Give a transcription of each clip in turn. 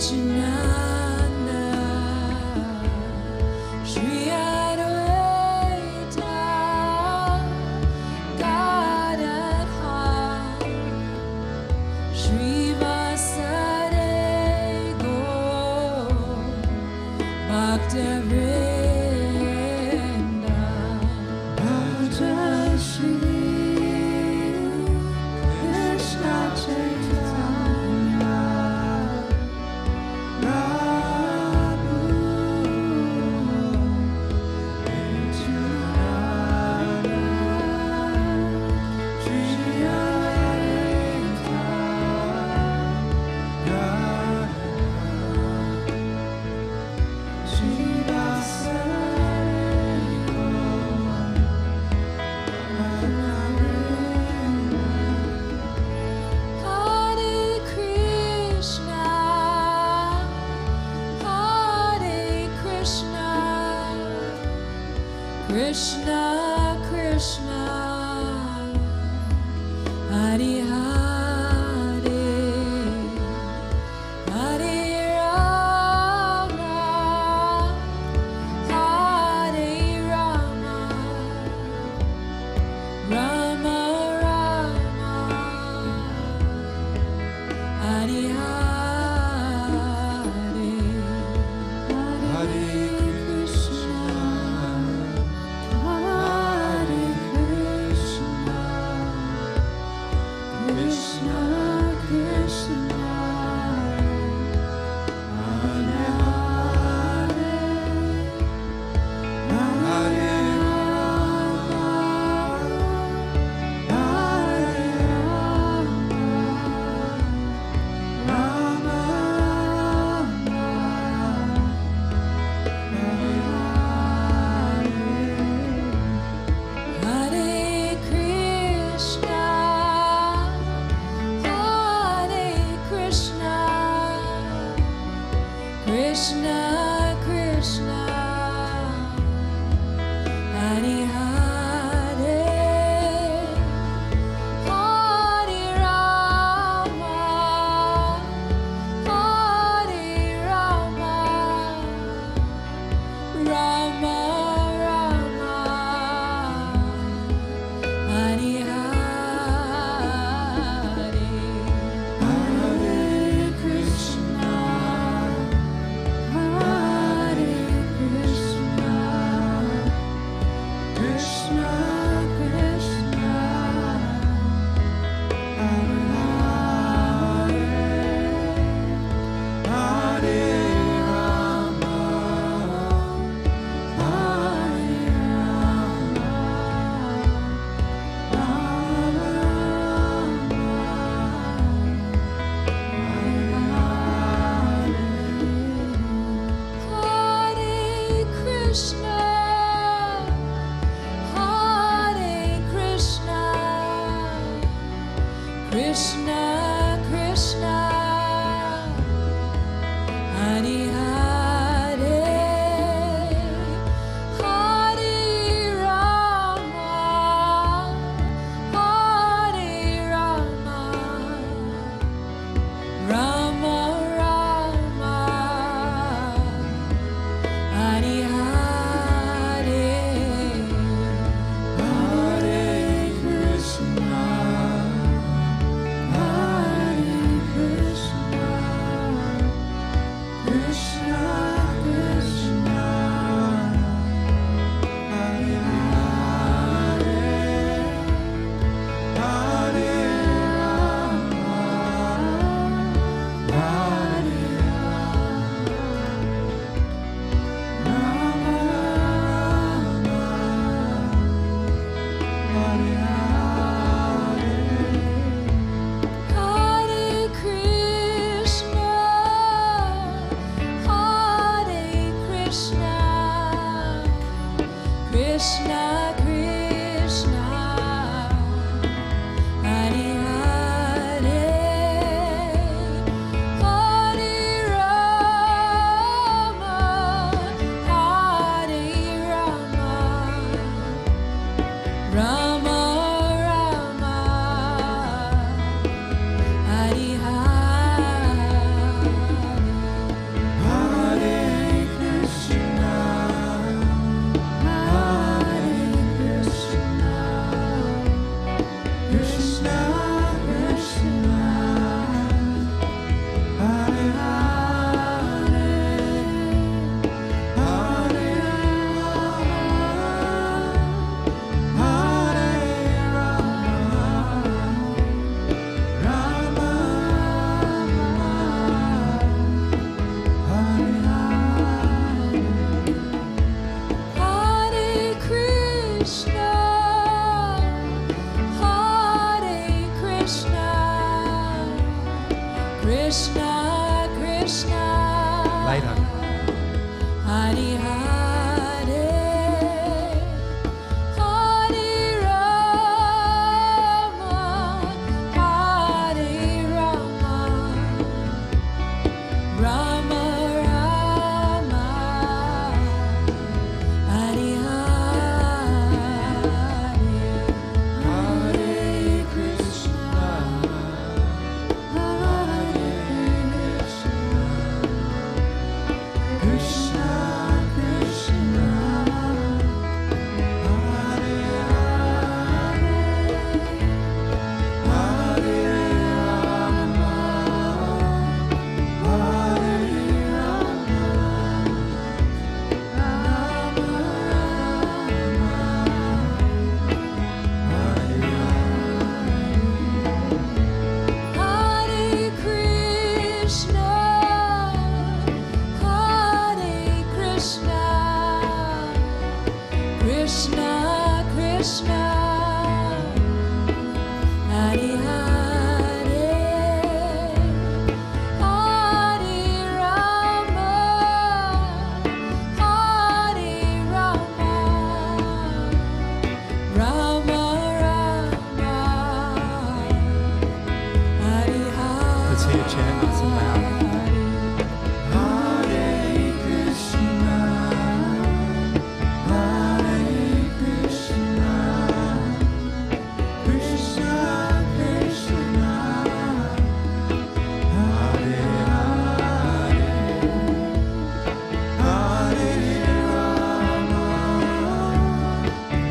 Krishna, Krishna, Hare Hare, Hare Rama, Hare Rama, Rama Rama, Hare Hare, Hare Krishna, Hare Krishna, Krishna Krishna, Hare Hare, Hare Rama, Hare Rama, Rama Rama, Hare Krishna, Hare Krishna, Krishna Krishna, Hare Hare, Hare Rama, Hare Rama, Rama Rama, Hare Hare, Hare Krishna, Hare Krishna, Krishna. Later. Hare Hare, Hare Rama, Hare Rama, Rama Rama, Hare Hare, Hare Krishna, Hare Krishna, Krishna Krishna, Hare Hare, Hare Rama, Hare Rama, Rama Hare Krishna, Hare Krishna, Krishna Krishna, Hare Hare, Hare Rama, Hare Rama, Rama Rama, Hare Hare. Let's hear you chant nice and loud. Hare Krishna, Hare Krishna, Krishna Krishna, Hare Hare, Hare Rama,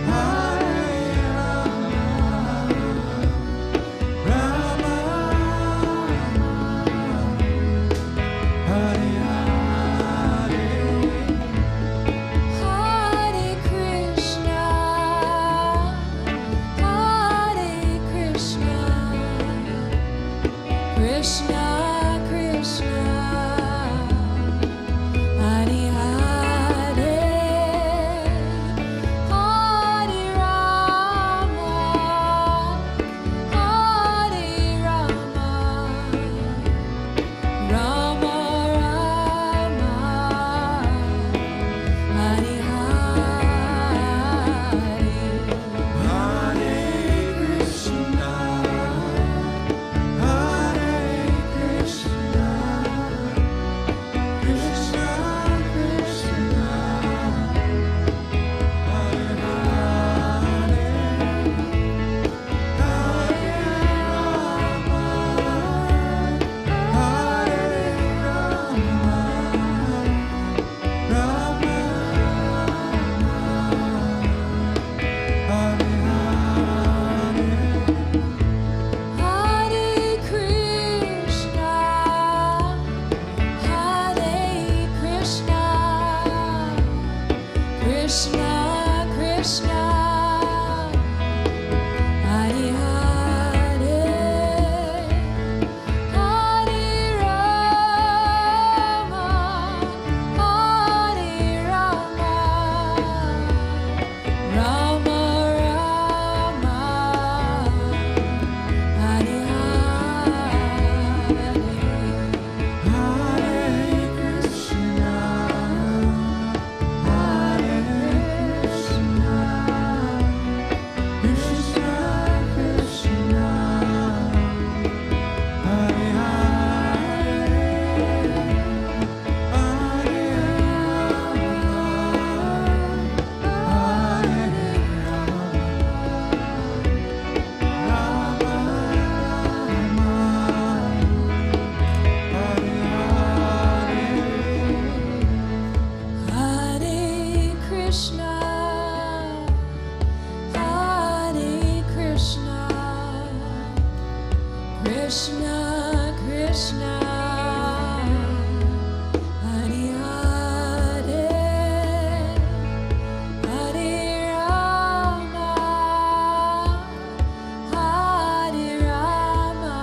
Hare Rama, Rama Hare Hare Krishna, Hare Krishna, Krishna Krishna, Hare Hare, Hare Rama, Hare Rama, Rama Rama, Hare Hare. Hare Krishna, Hare Krishna, Krishna Krishna, Hare Hare, Hare Rama, Hare Rama, Rama Rama, Hare Hare Krishna, Hare Krishna, Krishna Krishna, Hare Hare, Hare Rama, Hare Rama,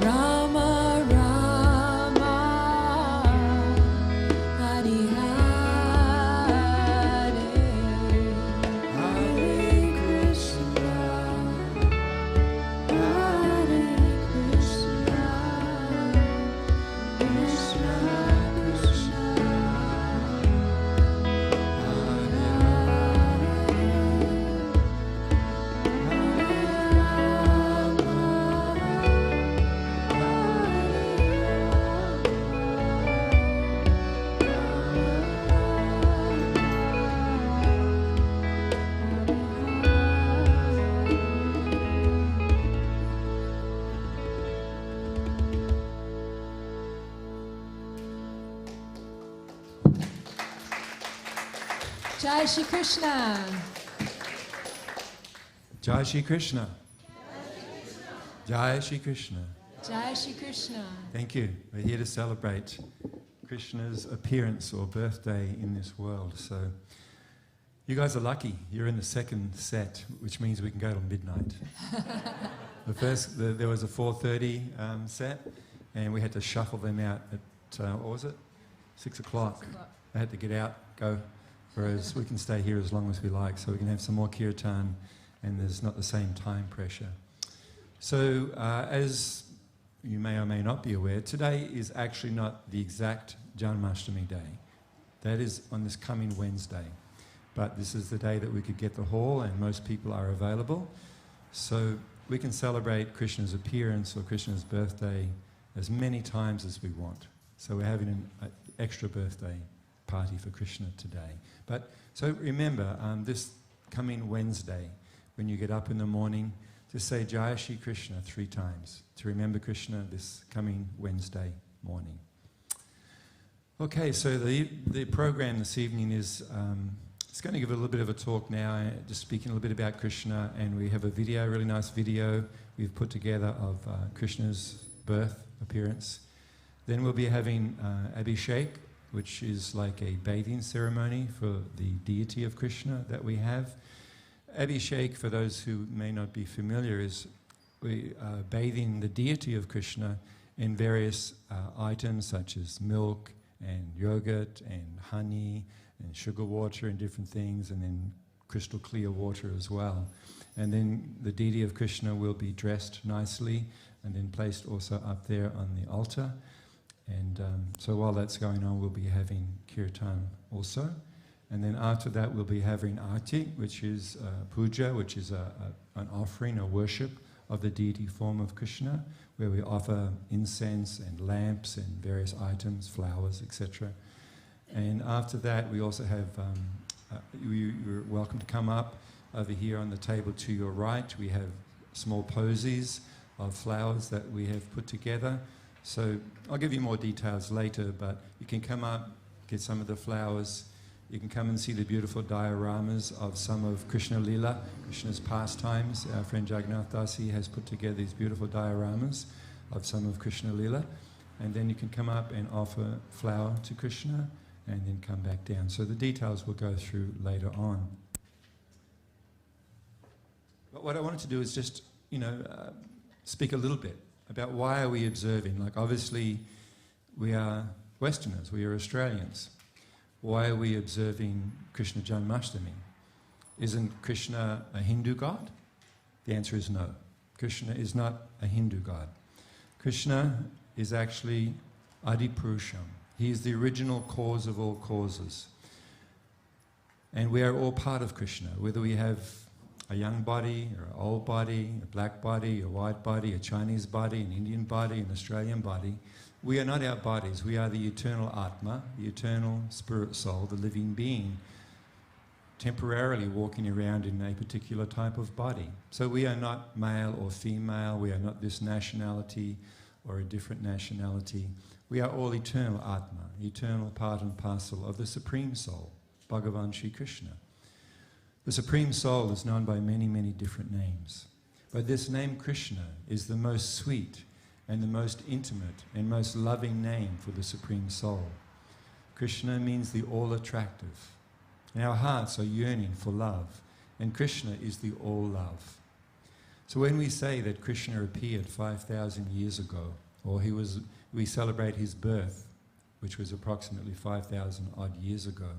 Rama Rama, Hare Hare, Hare Krishna, Hare Krishna. Jai Shri Krishna. Jai Shri Krishna. Jai Shri Krishna. Jai Shri Krishna. Thank you. We're here to celebrate Krishna's appearance or birthday in this world. So you guys are lucky. You're in the second set, which means we can go till midnight. There was a 4:30 set, and we had to shuffle them out at, what was it? 6 o'clock. They had to get out, go. Whereas we can stay here as long as we like, so we can have some more kirtan, and there's not the same time pressure. So as you may or may not be aware, today is actually not the exact Janmashtami day. That is on this coming Wednesday. But this is the day that we could get the hall, and most people are available. So we can celebrate Krishna's appearance or Krishna's birthday as many times as we want. So we're having an extra birthday party for Krishna today. But so remember, this coming Wednesday, when you get up in the morning, just say Jai Shri Krishna 3 times to remember Krishna this coming Wednesday morning. Okay, so the program this evening is it's going to give a little bit of a talk now, just speaking a little bit about Krishna, and we have a video, a really nice video we've put together of Krishna's birth appearance. Then we'll be having Abhishek, which is like a bathing ceremony for the deity of Krishna that we have. Abhishek, for those who may not be familiar, is we bathing the deity of Krishna in various items such as milk and yogurt and honey and sugar water and different things, and then crystal clear water as well. And then the deity of Krishna will be dressed nicely and then placed also up there on the altar. And so while that's going on, we'll be having kirtan also. And then after that, we'll be having artik, which is puja, which is an offering, a worship of the deity form of Krishna, where we offer incense and lamps and various items, flowers, etc. And after that, we also have, you're welcome to come up over here on the table to your right. We have small posies of flowers that we have put together. So I'll give you more details later, but you can come up, get some of the flowers. You can come and see the beautiful dioramas of some of Krishna Lila, Krishna's pastimes. Our friend Jagannath Dasi has put together these beautiful dioramas of some of Krishna Lila. And then you can come up and offer flower to Krishna and then come back down. So the details we'll go through later on. But what I wanted to do is just, speak a little bit about why are we observing. Like obviously we are Westerners, we are Australians. Why are we observing Krishna Janmashtami? Isn't Krishna a Hindu god? The answer is no. Krishna is not a Hindu god. Krishna is actually Adi Purusham. He is the original cause of all causes. And we are all part of Krishna, whether we have a young body, or an old body, a black body, a white body, a Chinese body, an Indian body, an Australian body. We are not our bodies. We are the eternal Atma, the eternal spirit soul, the living being, temporarily walking around in a particular type of body. So we are not male or female. We are not this nationality or a different nationality. We are all eternal Atma, eternal part and parcel of the Supreme Soul, Bhagavan Sri Krishna. The Supreme Soul is known by many, many different names. But this name Krishna is the most sweet and the most intimate and most loving name for the Supreme Soul. Krishna means the all-attractive. And our hearts are yearning for love, and Krishna is the all-love. So when we say that Krishna appeared 5,000 years ago, or we celebrate his birth, which was approximately 5,000 odd years ago,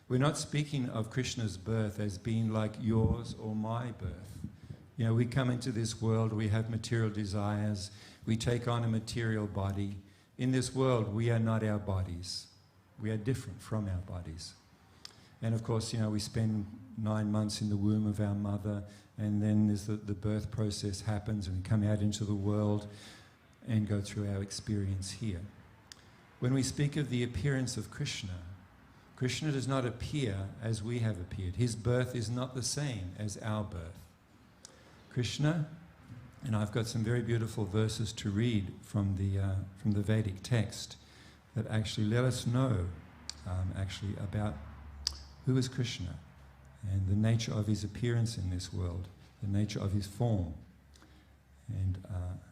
we're not speaking of Krishna's birth as being like yours or my birth. We come into this world, we have material desires, we take on a material body. In this world, we are not our bodies. We are different from our bodies. And of course, we spend 9 months in the womb of our mother, and then there's the birth process happens, and we come out into the world and go through our experience here. When we speak of the appearance of Krishna, Krishna does not appear as we have appeared. His birth is not the same as our birth. Krishna, and I've got some very beautiful verses to read from the Vedic text that actually let us know about who is Krishna and the nature of his appearance in this world, the nature of his form. And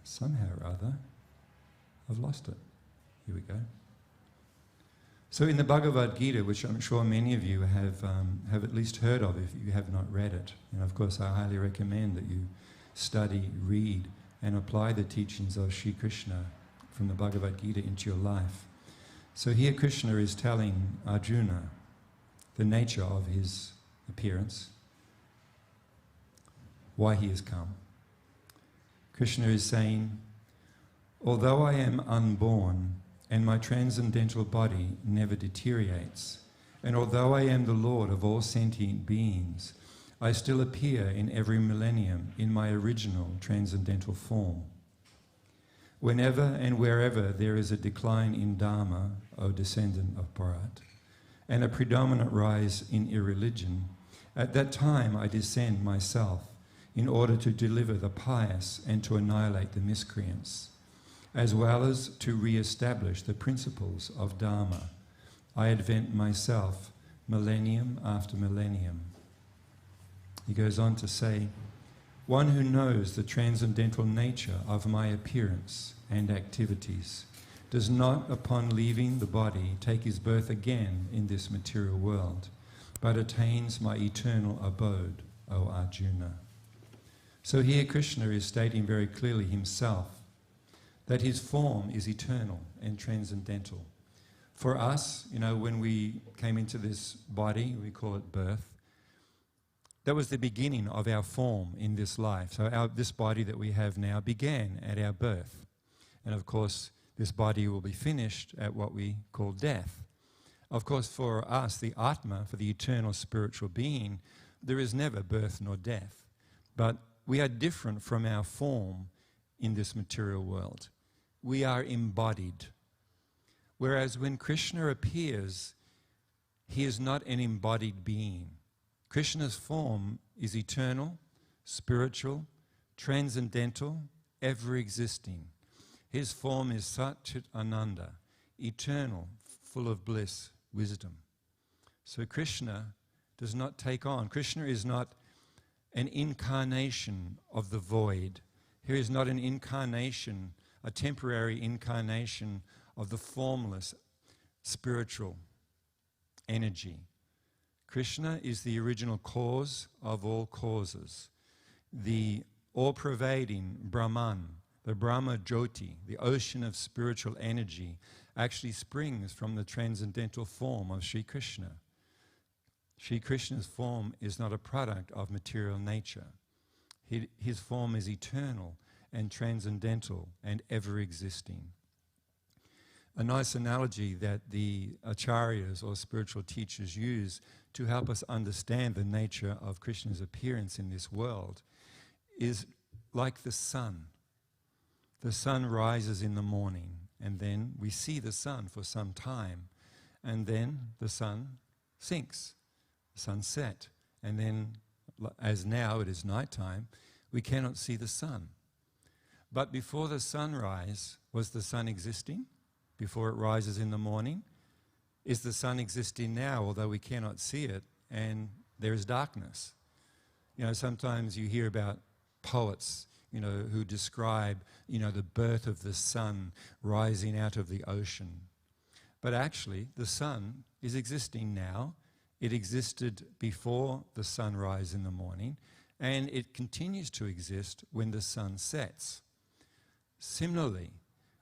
somehow or other, I've lost it. Here we go. So in the Bhagavad Gita, which I'm sure many of you have at least heard of if you have not read it, and of course I highly recommend that you study, read, and apply the teachings of Sri Krishna from the Bhagavad Gita into your life. So here Krishna is telling Arjuna the nature of his appearance, why he has come. Krishna is saying, although I am unborn and my transcendental body never deteriorates, and although I am the Lord of all sentient beings, I still appear in every millennium in my original transcendental form. Whenever and wherever there is a decline in Dharma, O descendant of Bharat, and a predominant rise in irreligion, at that time I descend myself in order to deliver the pious and to annihilate the miscreants, as well as to re-establish the principles of Dharma. I advent myself millennium after millennium. He goes on to say, one who knows the transcendental nature of my appearance and activities does not, upon leaving the body, take his birth again in this material world, but attains my eternal abode, O Arjuna. So here Krishna is stating very clearly himself that his form is eternal and transcendental. For us, you know, when we came into this body, we call it birth, that was the beginning of our form in this life. So this body that we have now began at our birth. And of course, this body will be finished at what we call death. Of course, for us, the Atma, for the eternal spiritual being, there is never birth nor death. But we are different from our form in this material world. We are embodied. Whereas when Krishna appears, he is not an embodied being. Krishna's form is eternal, spiritual, transcendental, ever-existing. His form is Sat Chit Ananda, eternal, full of bliss, wisdom. So Krishna does not take on. Krishna is not an incarnation of the void. Here is not an incarnation, a temporary incarnation of the formless spiritual energy. Krishna is the original cause of all causes, the all-pervading Brahman, the Brahma Jyoti, the ocean of spiritual energy, actually springs from the transcendental form of Sri Krishna. Sri Krishna's form is not a product of material nature. His form is eternal and transcendental and ever-existing. A nice analogy that the acharyas or spiritual teachers use to help us understand the nature of Krishna's appearance in this world is like the sun. The sun rises in the morning, and then we see the sun for some time, and then the sun sinks, the sun set, and then, as now it is nighttime, we cannot see the sun. But before the sunrise, was the sun existing? Before it rises in the morning? Is the sun existing now, although we cannot see it, and there is darkness? You know, sometimes you hear about poets, you know, who describe, you know, the birth of the sun rising out of the ocean. But actually, the sun is existing now. It existed before the sunrise in the morning, and it continues to exist when the sun sets. Similarly,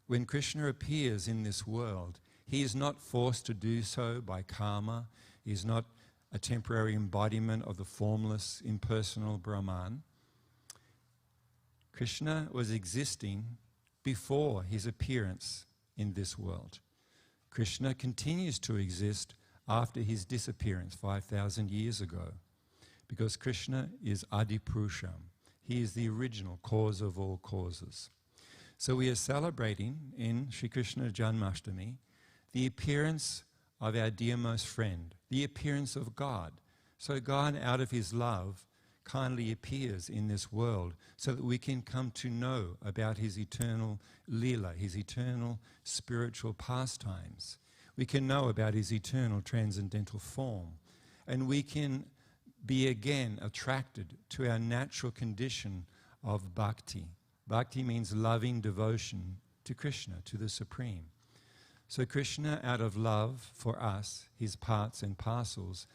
when Krishna appears in this world, he is not forced to do so by karma. He is not a temporary embodiment of the formless, impersonal Brahman. Krishna was existing before his appearance in this world. Krishna continues to exist after his disappearance 5,000 years ago, because Krishna is Adipurusham. He is the original cause of all causes. So we are celebrating in Sri Krishna Janmashtami the appearance of our dearmost friend, the appearance of God. So God, out of his love, kindly appears in this world so that we can come to know about his eternal lila, his eternal spiritual pastimes. We can know about his eternal transcendental form. And we can be again attracted to our natural condition of bhakti. Bhakti means loving devotion to Krishna, to the Supreme. So Krishna, out of love for us, his parts and parcels,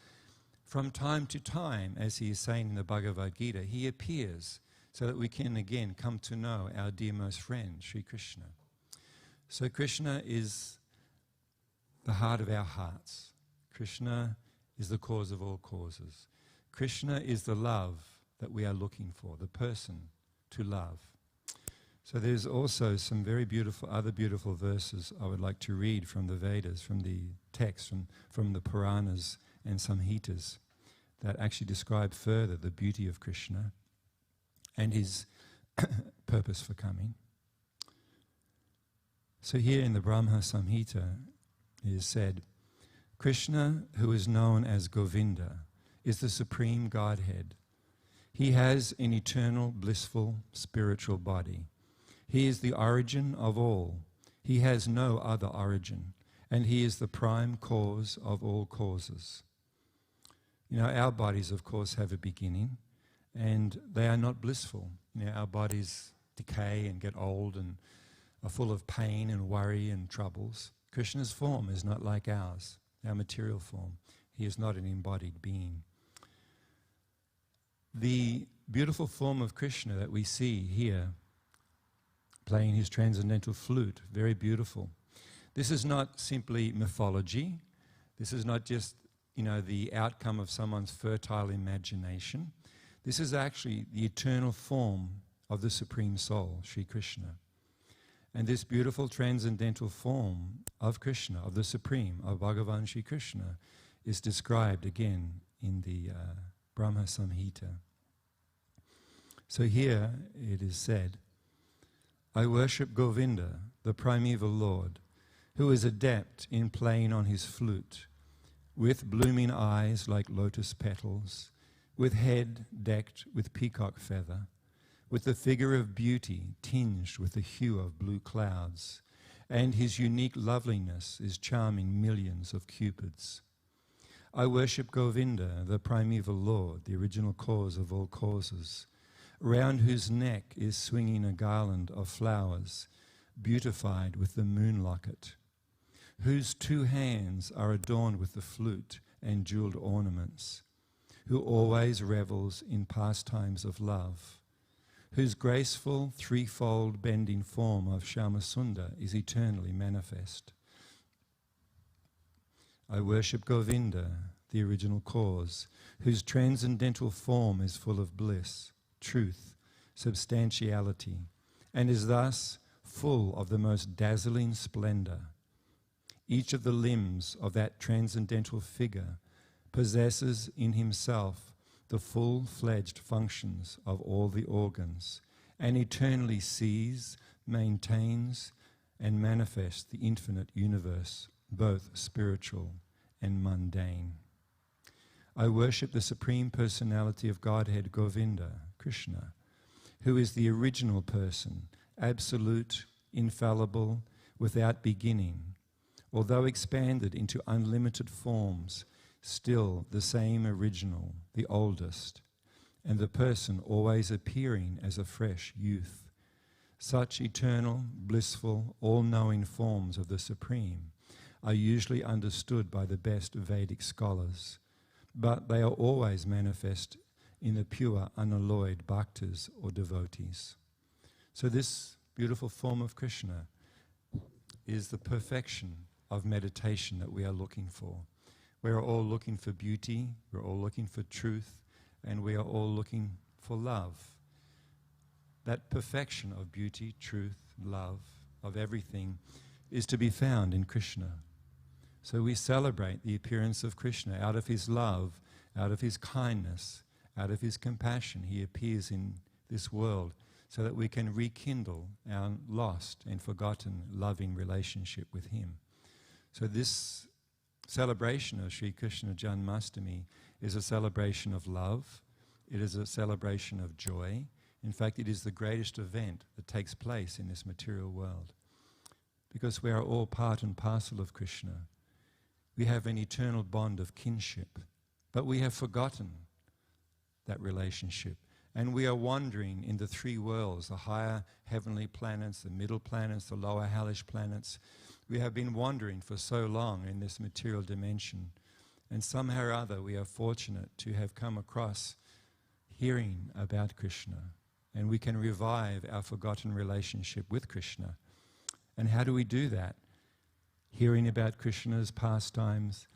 from time to time, as he is saying in the Bhagavad Gita, he appears so that we can again come to know our dearmost friend, Sri Krishna. So Krishna is the heart of our hearts. Krishna is the cause of all causes. Krishna is the love that we are looking for, the person to love. So there's also some very beautiful, other beautiful verses I would like to read from the Vedas, from the text, from the Puranas and Samhitas, that actually describe further the beauty of Krishna and his purpose for coming. So here in the Brahma Samhita it is said, Krishna, who is known as Govinda, is the supreme Godhead. He has an eternal, blissful, spiritual body. He is the origin of all. He has no other origin, and he is the prime cause of all causes. You know, our bodies, of course, have a beginning, and they are not blissful. You know, our bodies decay and get old and are full of pain and worry and troubles. Krishna's form is not like ours, our material form. He is not an embodied being. The beautiful form of Krishna that we see here, playing his transcendental flute, very beautiful. This is not simply mythology. This is not just, you know, the outcome of someone's fertile imagination. This is actually the eternal form of the Supreme Soul, Sri Krishna. And this beautiful transcendental form of Krishna, of the Supreme, of Bhagavan Sri Krishna, is described again in the Brahma Samhita. So here it is said, I worship Govinda, the primeval Lord, who is adept in playing on his flute, with blooming eyes like lotus petals, with head decked with peacock feather, with the figure of beauty tinged with the hue of blue clouds, and his unique loveliness is charming millions of cupids. I worship Govinda, the primeval Lord, the original cause of all causes, round whose neck is swinging a garland of flowers, beautified with the moon locket, whose 2 hands are adorned with the flute and jeweled ornaments, who always revels in pastimes of love, whose graceful threefold bending form of Shyamasundar is eternally manifest. I worship Govinda, the original cause, whose transcendental form is full of bliss, truth, substantiality, and is thus full of the most dazzling splendor. Each of the limbs of that transcendental figure possesses in himself the full-fledged functions of all the organs, and eternally sees, maintains, and manifests the infinite universe, both spiritual and mundane. I worship the Supreme Personality of Godhead, Govinda, Krishna, who is the original person, absolute, infallible, without beginning, although expanded into unlimited forms, still the same original, the oldest, and the person always appearing as a fresh youth. Such eternal, blissful, all-knowing forms of the Supreme are usually understood by the best Vedic scholars, but they are always manifest in the pure, unalloyed bhaktas or devotees. So this beautiful form of Krishna is the perfection of meditation that we are looking for. We are all looking for beauty, we're all looking for truth, and we are all looking for love. That perfection of beauty, truth, love, of everything, is to be found in Krishna. So we celebrate the appearance of Krishna. Out of his love, out of his kindness, out of his compassion, he appears in this world so that we can rekindle our lost and forgotten loving relationship with him. So this celebration of Sri Krishna Janmashtami is a celebration of love. It is a celebration of joy. In fact, it is the greatest event that takes place in this material world, because we are all part and parcel of Krishna. We have an eternal bond of kinship But we have forgotten that relationship. And we are wandering in the three worlds, the higher heavenly planets, the middle planets, the lower hellish planets. We have been wandering for so long in this material dimension. And somehow or other we are fortunate to have come across hearing about Krishna. And we can revive our forgotten relationship with Krishna. And how do we do that? Hearing about Krishna's pastimes,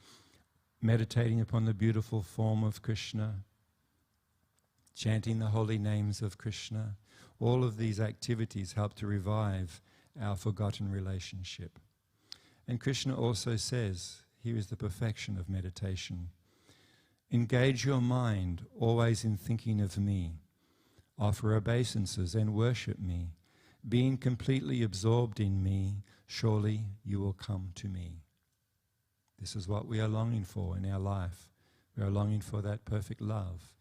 meditating upon the beautiful form of Krishna, chanting the holy names of Krishna. All of these activities help to revive our forgotten relationship. And Krishna also says, here is the perfection of meditation. Engage your mind always in thinking of me. Offer obeisances and worship me. Being completely absorbed in me, surely you will come to me. This is what we are longing for in our life. We are longing for that perfect love.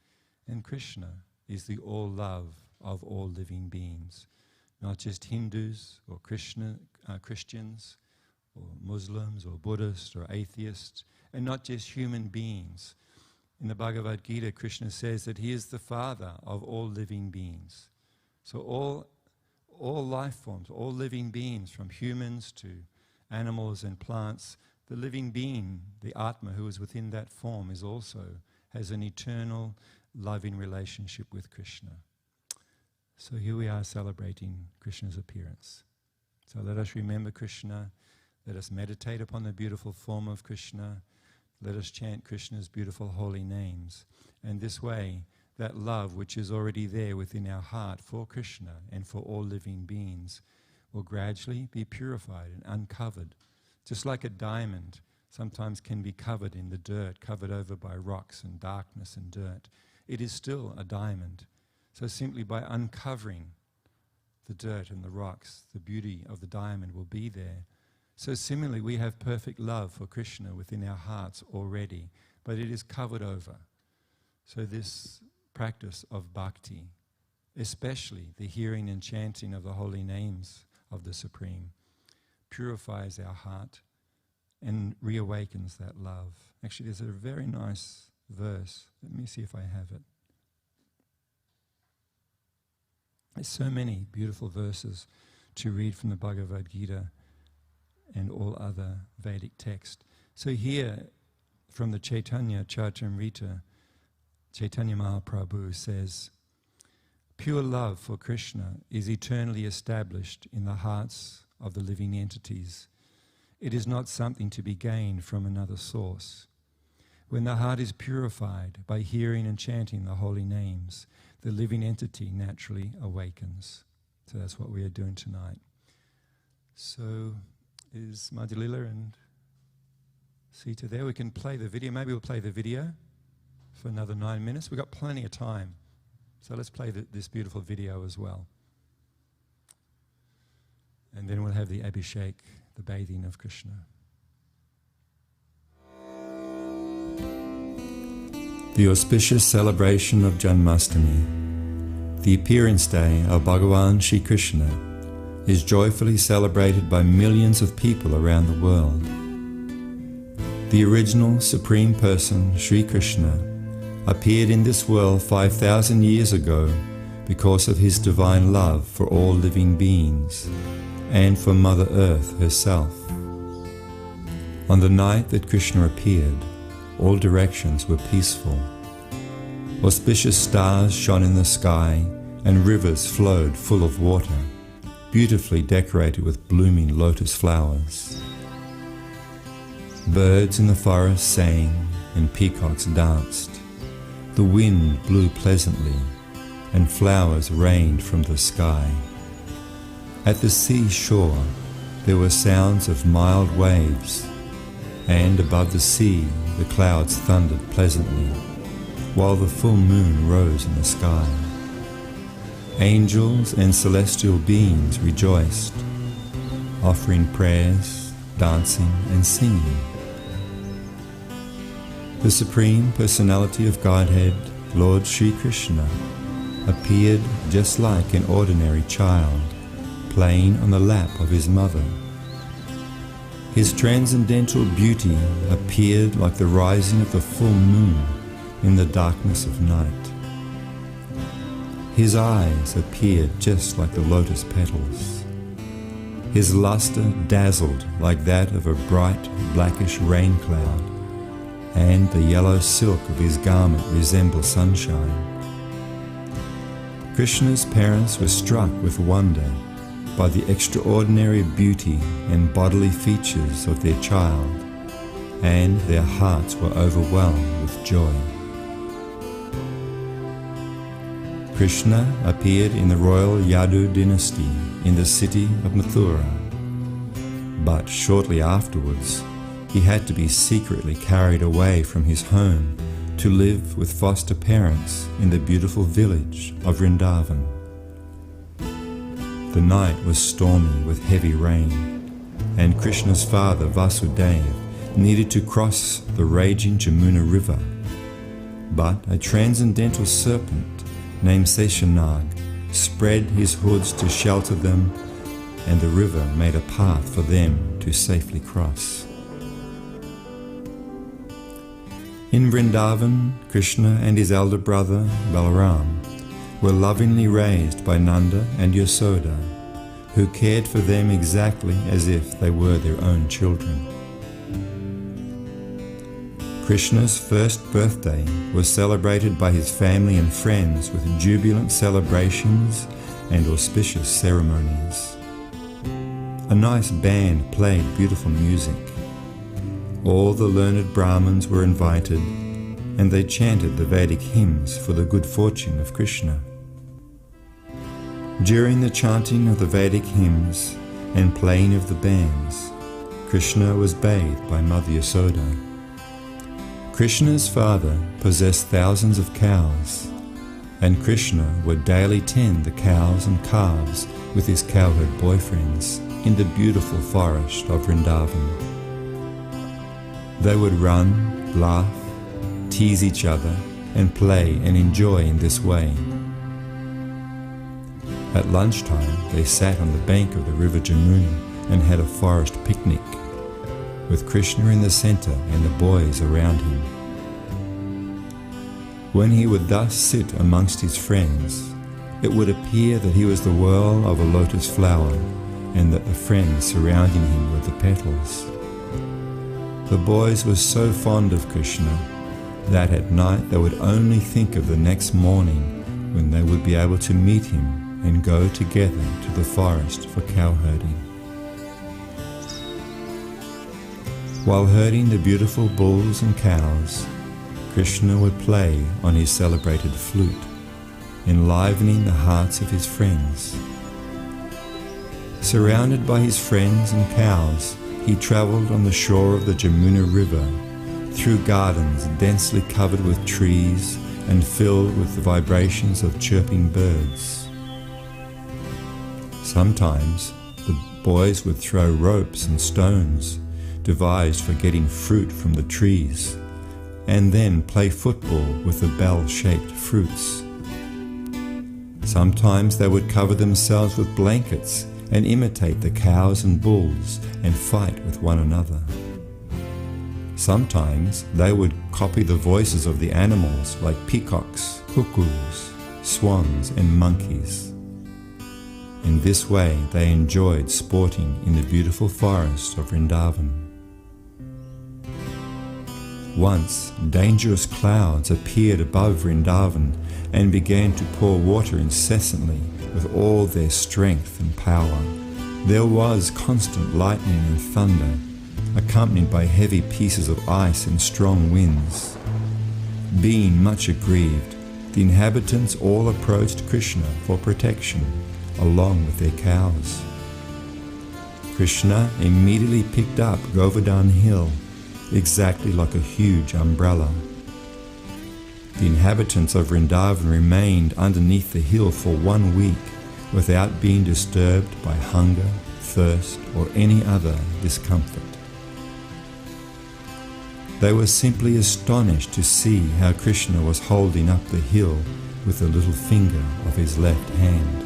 And Krishna is the all love of all living beings. Not just Hindus or Christians or Muslims or Buddhists or atheists, and not just human beings. In the Bhagavad Gita, Krishna says that he is the father of all living beings. So all life forms, all living beings, from humans to animals and plants, the living being, the Atma who is within that form, has an eternal loving relationship with Krishna. So here we are celebrating Krishna's appearance. So let us remember Krishna, let us meditate upon the beautiful form of Krishna, let us chant Krishna's beautiful holy names. And this way, that love which is already there within our heart for Krishna and for all living beings will gradually be purified and uncovered. Just like a diamond sometimes can be covered in the dirt, covered over by rocks and darkness and dirt. It is still a diamond. So simply by uncovering the dirt and the rocks, the beauty of the diamond will be there. So similarly, we have perfect love for Krishna within our hearts already, but it is covered over. So this practice of bhakti, especially the hearing and chanting of the holy names of the Supreme, purifies our heart and reawakens that love. Actually, there's a very nice verse. Let me see if I have it. There's so many beautiful verses to read from the Bhagavad Gita and all other Vedic texts. So here, from the Chaitanya Charitamrita, Chaitanya Mahaprabhu says, pure love for Krishna is eternally established in the hearts of the living entities. It is not something to be gained from another source. When the heart is purified by hearing and chanting the holy names, the living entity naturally awakens. So that's what we are doing tonight. So is Madhulila and Sita there? We can play the video. Maybe we'll play the video for another 9 minutes. We've got plenty of time. So let's play this beautiful video as well. And then we'll have the Abhishek, the bathing of Krishna. The auspicious celebration of Janmashtami, the appearance day of Bhagavan Sri Krishna, is joyfully celebrated by millions of people around the world. The original Supreme Person, Sri Krishna, appeared in this world 5,000 years ago because of his divine love for all living beings and for Mother Earth herself. On the night that Krishna appeared, all directions were peaceful. Auspicious stars shone in the sky and rivers flowed full of water, beautifully decorated with blooming lotus flowers. Birds in the forest sang and peacocks danced. The wind blew pleasantly and flowers rained from the sky. At the seashore there were sounds of mild waves, and above the sea the clouds thundered pleasantly, while the full moon rose in the sky. Angels and celestial beings rejoiced, offering prayers, dancing and singing. The Supreme Personality of Godhead, Lord Sri Krishna, appeared just like an ordinary child, playing on the lap of his mother. His transcendental beauty appeared like the rising of the full moon in the darkness of night. His eyes appeared just like the lotus petals. His luster dazzled like that of a bright blackish rain cloud, and the yellow silk of his garment resembled sunshine. Krishna's parents were struck with wonder by the extraordinary beauty and bodily features of their child, and their hearts were overwhelmed with joy. Krishna appeared in the royal Yadu dynasty in the city of Mathura, but shortly afterwards he had to be secretly carried away from his home to live with foster parents in the beautiful village of Vrindavan. The night was stormy with heavy rain, and Krishna's father Vasudeva needed to cross the raging Jamuna river, but a transcendental serpent named Seshanag spread his hoods to shelter them, and the river made a path for them to safely cross. In Vrindavan, Krishna and his elder brother Balaram were lovingly raised by Nanda and Yasoda, who cared for them exactly as if they were their own children. Krishna's first birthday was celebrated by his family and friends with jubilant celebrations and auspicious ceremonies. A nice band played beautiful music. All the learned Brahmins were invited, and they chanted the Vedic hymns for the good fortune of Krishna. During the chanting of the Vedic hymns and playing of the bands, Krishna was bathed by Mother Yasoda. Krishna's father possessed thousands of cows, and Krishna would daily tend the cows and calves with his cowherd boyfriends in the beautiful forest of Vrindavan. They would run, laugh, tease each other, and play and enjoy in this way. At lunchtime, they sat on the bank of the river Jamuna and had a forest picnic, with Krishna in the center and the boys around him. When he would thus sit amongst his friends, it would appear that he was the whirl of a lotus flower, and that the friends surrounding him were the petals. The boys were so fond of Krishna that at night they would only think of the next morning when they would be able to meet him and go together to the forest for cow herding. While herding the beautiful bulls and cows, Krishna would play on his celebrated flute, enlivening the hearts of his friends. Surrounded by his friends and cows, he travelled on the shore of the Jamuna River, through gardens densely covered with trees and filled with the vibrations of chirping birds. Sometimes the boys would throw ropes and stones, devised for getting fruit from the trees, and then play football with the bell-shaped fruits. Sometimes they would cover themselves with blankets and imitate the cows and bulls and fight with one another. Sometimes they would copy the voices of the animals like peacocks, cuckoos, swans and monkeys. In this way they enjoyed sporting in the beautiful forest of Vrindavan. Once dangerous clouds appeared above Vrindavan and began to pour water incessantly with all their strength and power. There was constant lightning and thunder, accompanied by heavy pieces of ice and strong winds. Being much aggrieved, the inhabitants all approached Krishna for protection, along with their cows. Krishna immediately picked up Govardhan Hill, exactly like a huge umbrella. The inhabitants of Vrindavan remained underneath the hill for 1 week without being disturbed by hunger, thirst, or any other discomfort. They were simply astonished to see how Krishna was holding up the hill with the little finger of his left hand.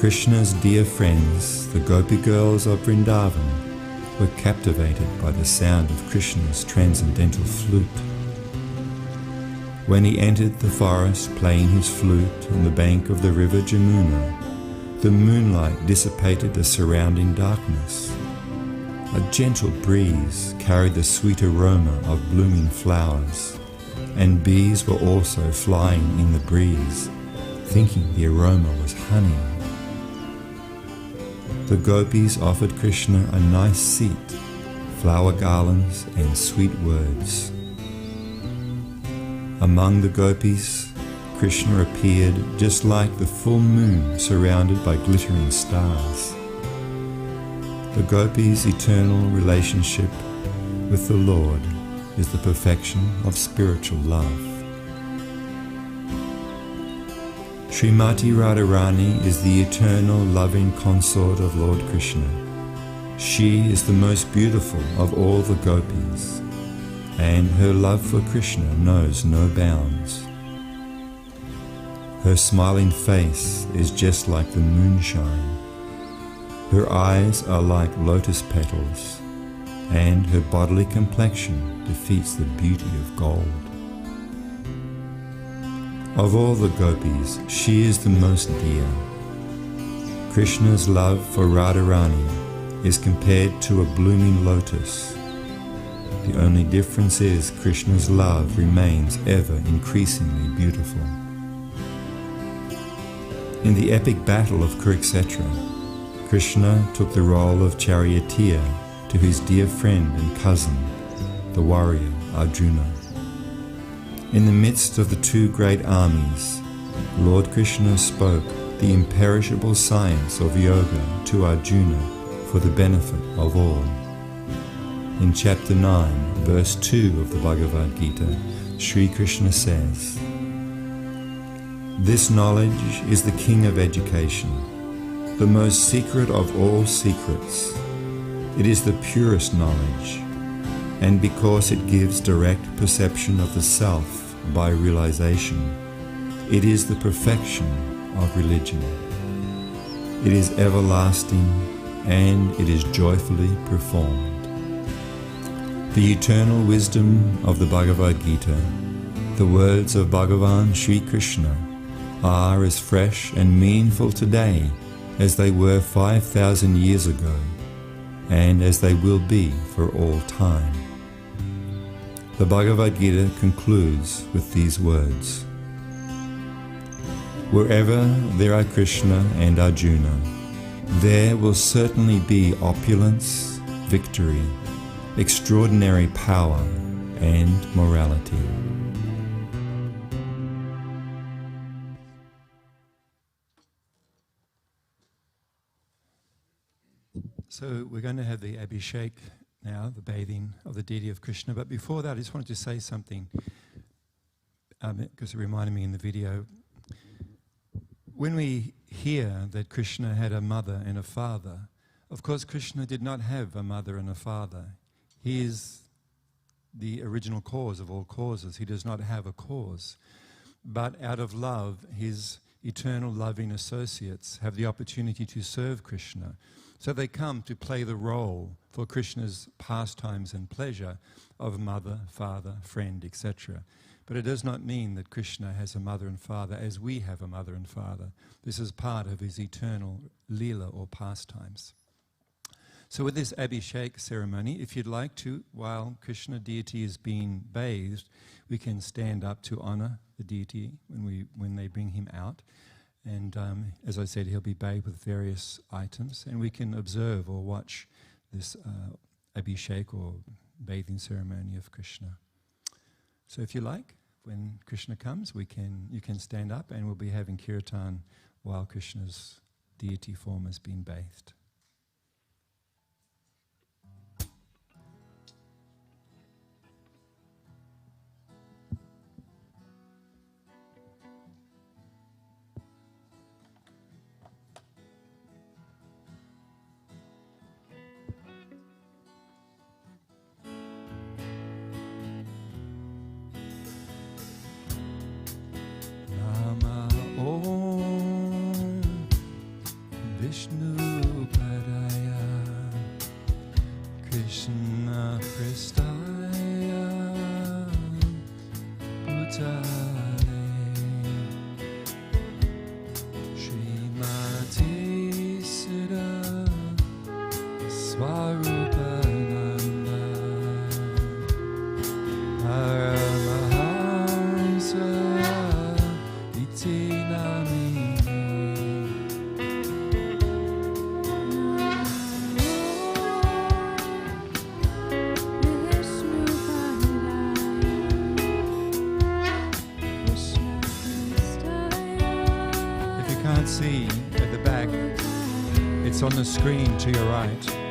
Krishna's dear friends, the Gopi girls of Vrindavan, were captivated by the sound of Krishna's transcendental flute. When he entered the forest playing his flute on the bank of the river Jamuna, the moonlight dissipated the surrounding darkness. A gentle breeze carried the sweet aroma of blooming flowers, and bees were also flying in the breeze, thinking the aroma was honey. The gopis offered Krishna a nice seat, flower garlands and sweet words. Among the gopis, Krishna appeared just like the full moon surrounded by glittering stars. The gopis' eternal relationship with the Lord is the perfection of spiritual love. Srimati Radharani is the eternal loving consort of Lord Krishna. She is the most beautiful of all the gopis, and her love for Krishna knows no bounds. Her smiling face is just like the moonshine. Her eyes are like lotus petals, and her bodily complexion defeats the beauty of gold. Of all the gopis, she is the most dear. Krishna's love for Radharani is compared to a blooming lotus. The only difference is Krishna's love remains ever increasingly beautiful. In the epic battle of Kurukshetra, Krishna took the role of charioteer to his dear friend and cousin, the warrior Arjuna. In the midst of the two great armies, Lord Krishna spoke the imperishable science of yoga to Arjuna for the benefit of all. In chapter 9, verse 2 of the Bhagavad Gita, Sri Krishna says, "This knowledge is the king of education, the most secret of all secrets. It is the purest knowledge, and because it gives direct perception of the self by realization, it is the perfection of religion. It is everlasting, and it is joyfully performed." The eternal wisdom of the Bhagavad Gita, the words of Bhagavan Sri Krishna, are as fresh and meaningful today as they were 5,000 years ago, and as they will be for all time. The Bhagavad Gita concludes with these words: "Wherever there are Krishna and Arjuna, there will certainly be opulence, victory, extraordinary power, and morality." So we're going to have the Abhishek now, the bathing of the deity of Krishna. But before that, I just wanted to say something, because it reminded me in the video. When we hear that Krishna had a mother and a father, of course Krishna did not have a mother and a father. He is the original cause of all causes. He does not have a cause. But out of love, his eternal loving associates have the opportunity to serve Krishna. So they come to play the role for Krishna's pastimes and pleasure of mother, father, friend, etc. But it does not mean that Krishna has a mother and father as we have a mother and father. This is part of his eternal lila or pastimes. So with this Abhishek ceremony, if you'd like to, while Krishna deity is being bathed, we can stand up to honor the deity when they bring him out. And as I said, he'll be bathed with various items, and we can observe or watch this Abhishek or bathing ceremony of Krishna. So if you like, when Krishna comes, you can stand up, and we'll be having kirtan while Krishna's deity form is being bathed. see at the back, it's on the screen to your right.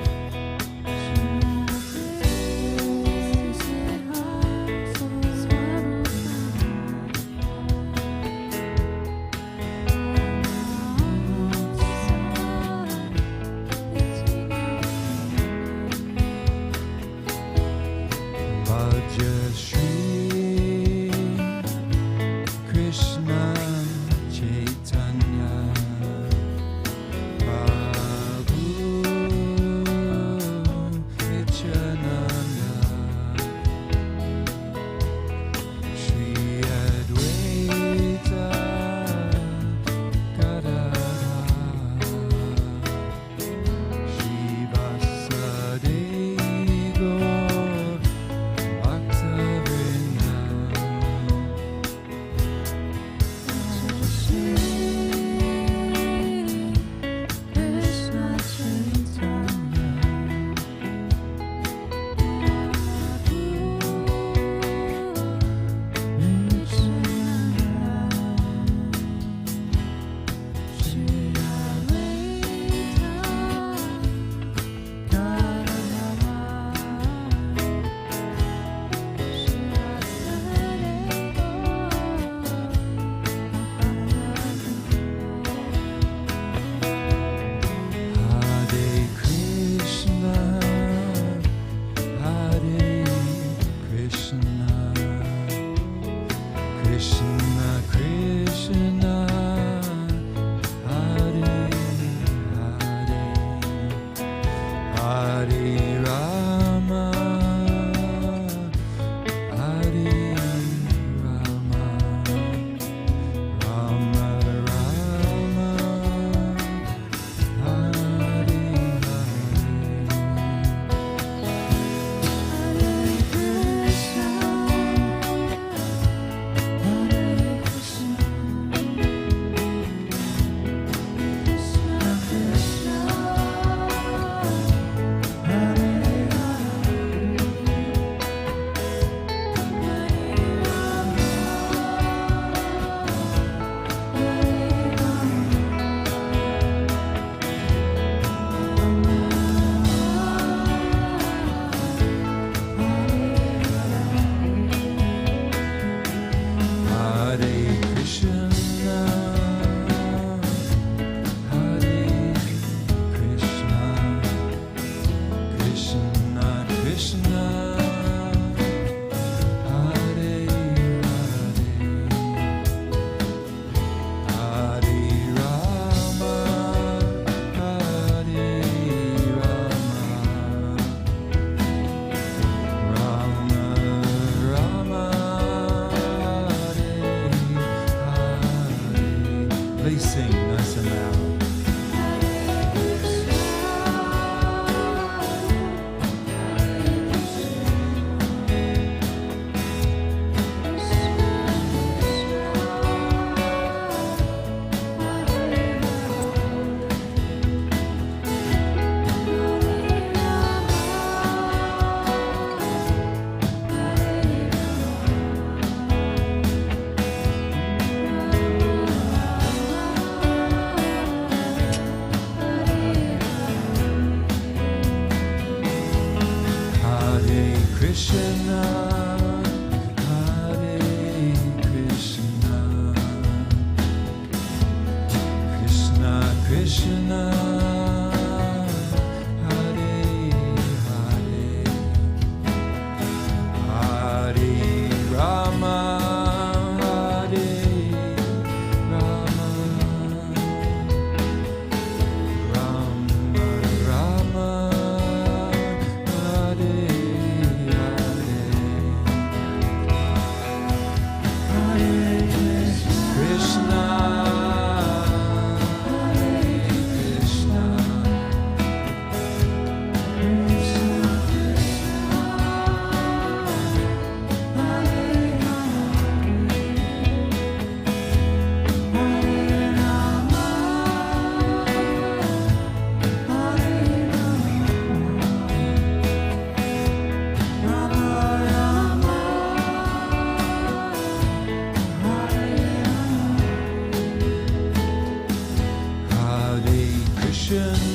Rama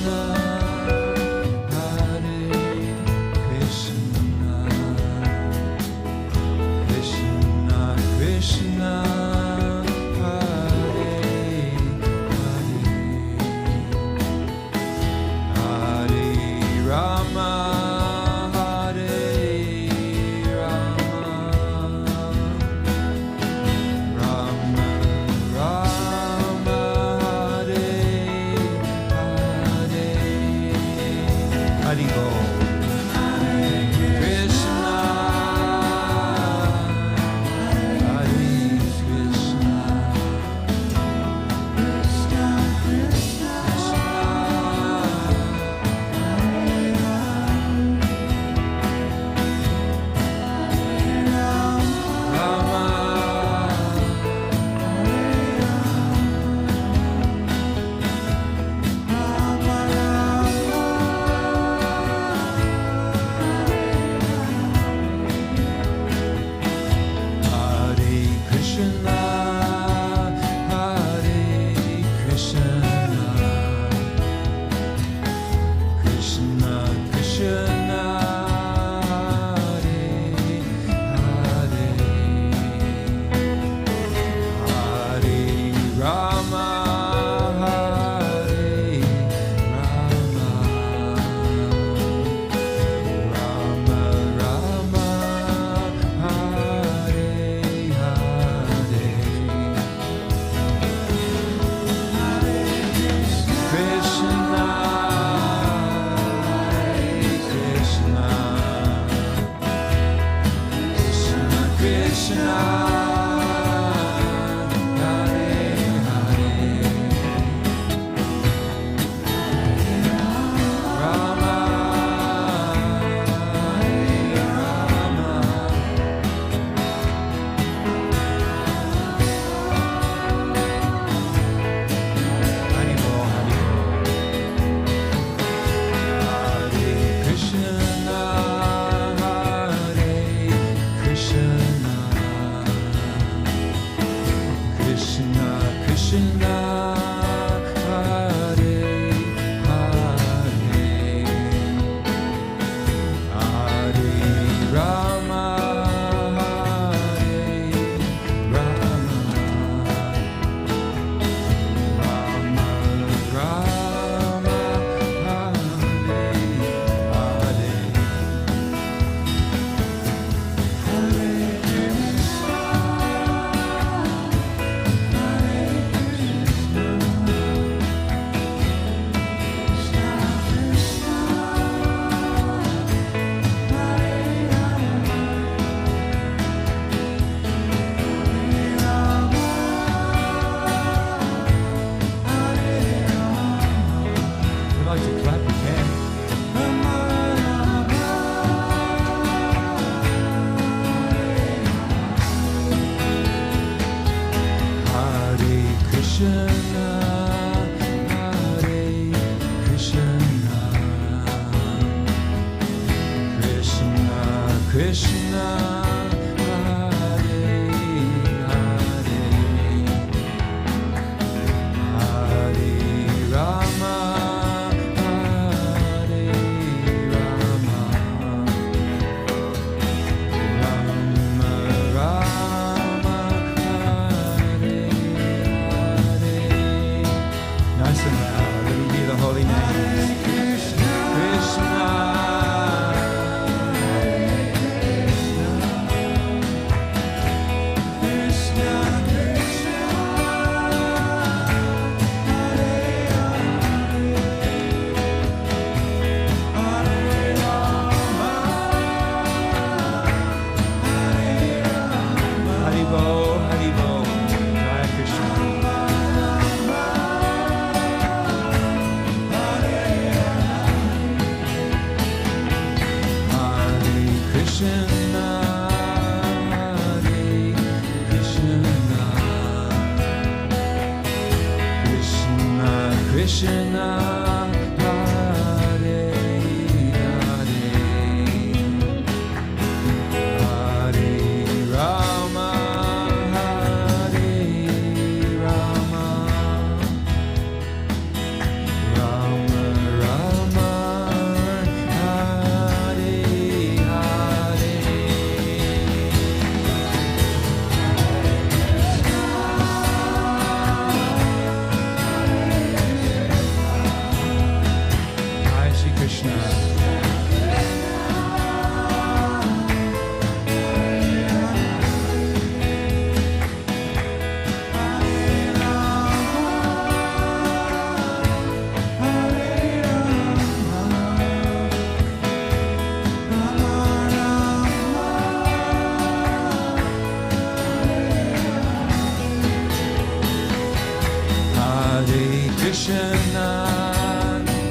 Krishna,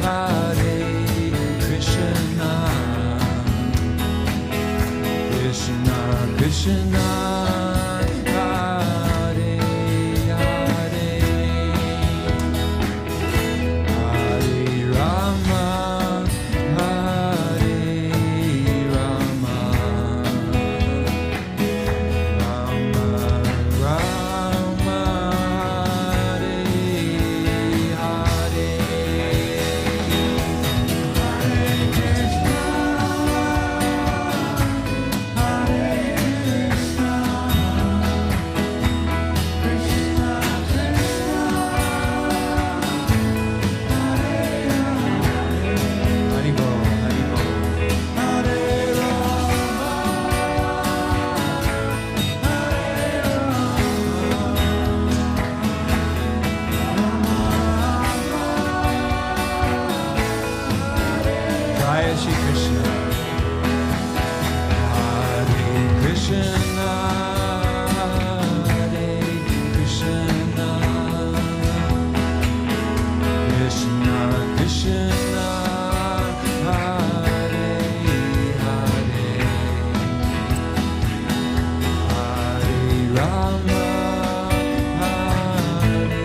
Hare Krishna, Krishna Krishna, Hare Hare, Hare Rama, Hare Rama, Rama Rama, Hare Hare, Haribo, Haribo. Jaya Shri Krishna. Hare Krishna, Hare Krishna, Krishna Krishna, Hare Hare, Hare Rama, Hare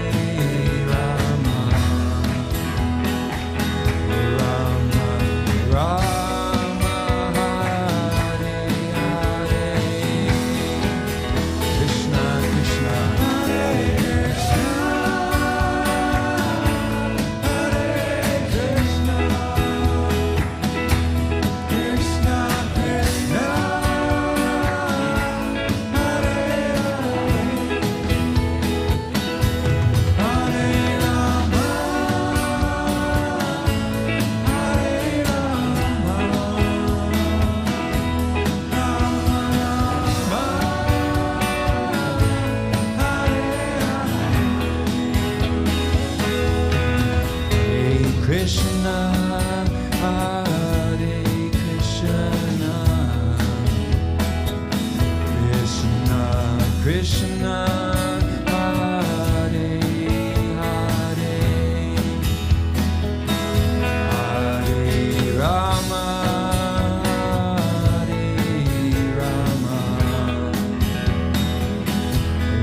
Rama, Rama Rama, Hare Hare, Krishna Krishna, Hare Krishna, Hare Krishna, Krishna Krishna, Hare Krishna, Hare Krishna, Krishna Krishna, Hare Hare, Hare Rama, Hare Rama,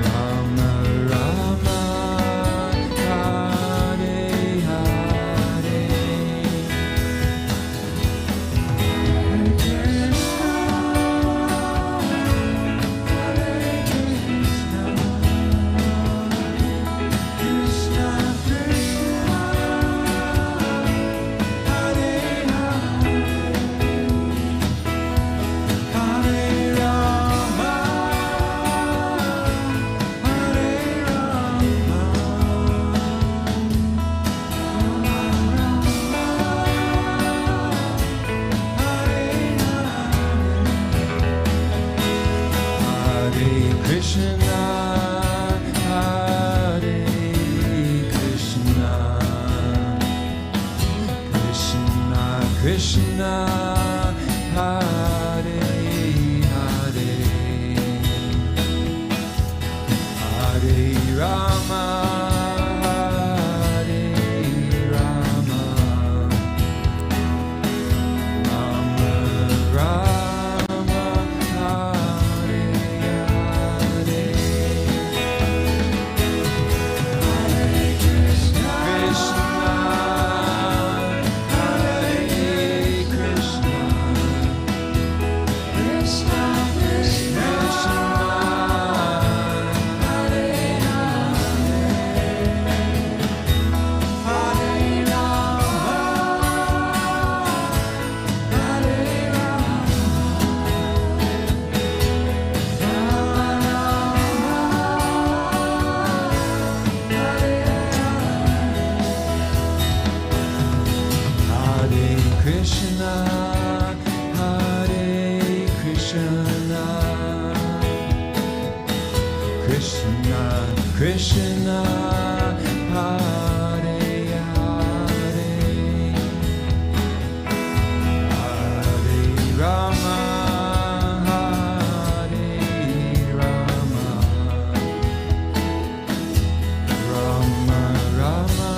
Rama Rama, Hare Hare, Krishna, Hare Hare, Hare Rama, Hare Rama, Rama Rama, Hare Hare, Krishna Krishna, Hare Hare, Hare Rama, Hare Rama, Rama Rama,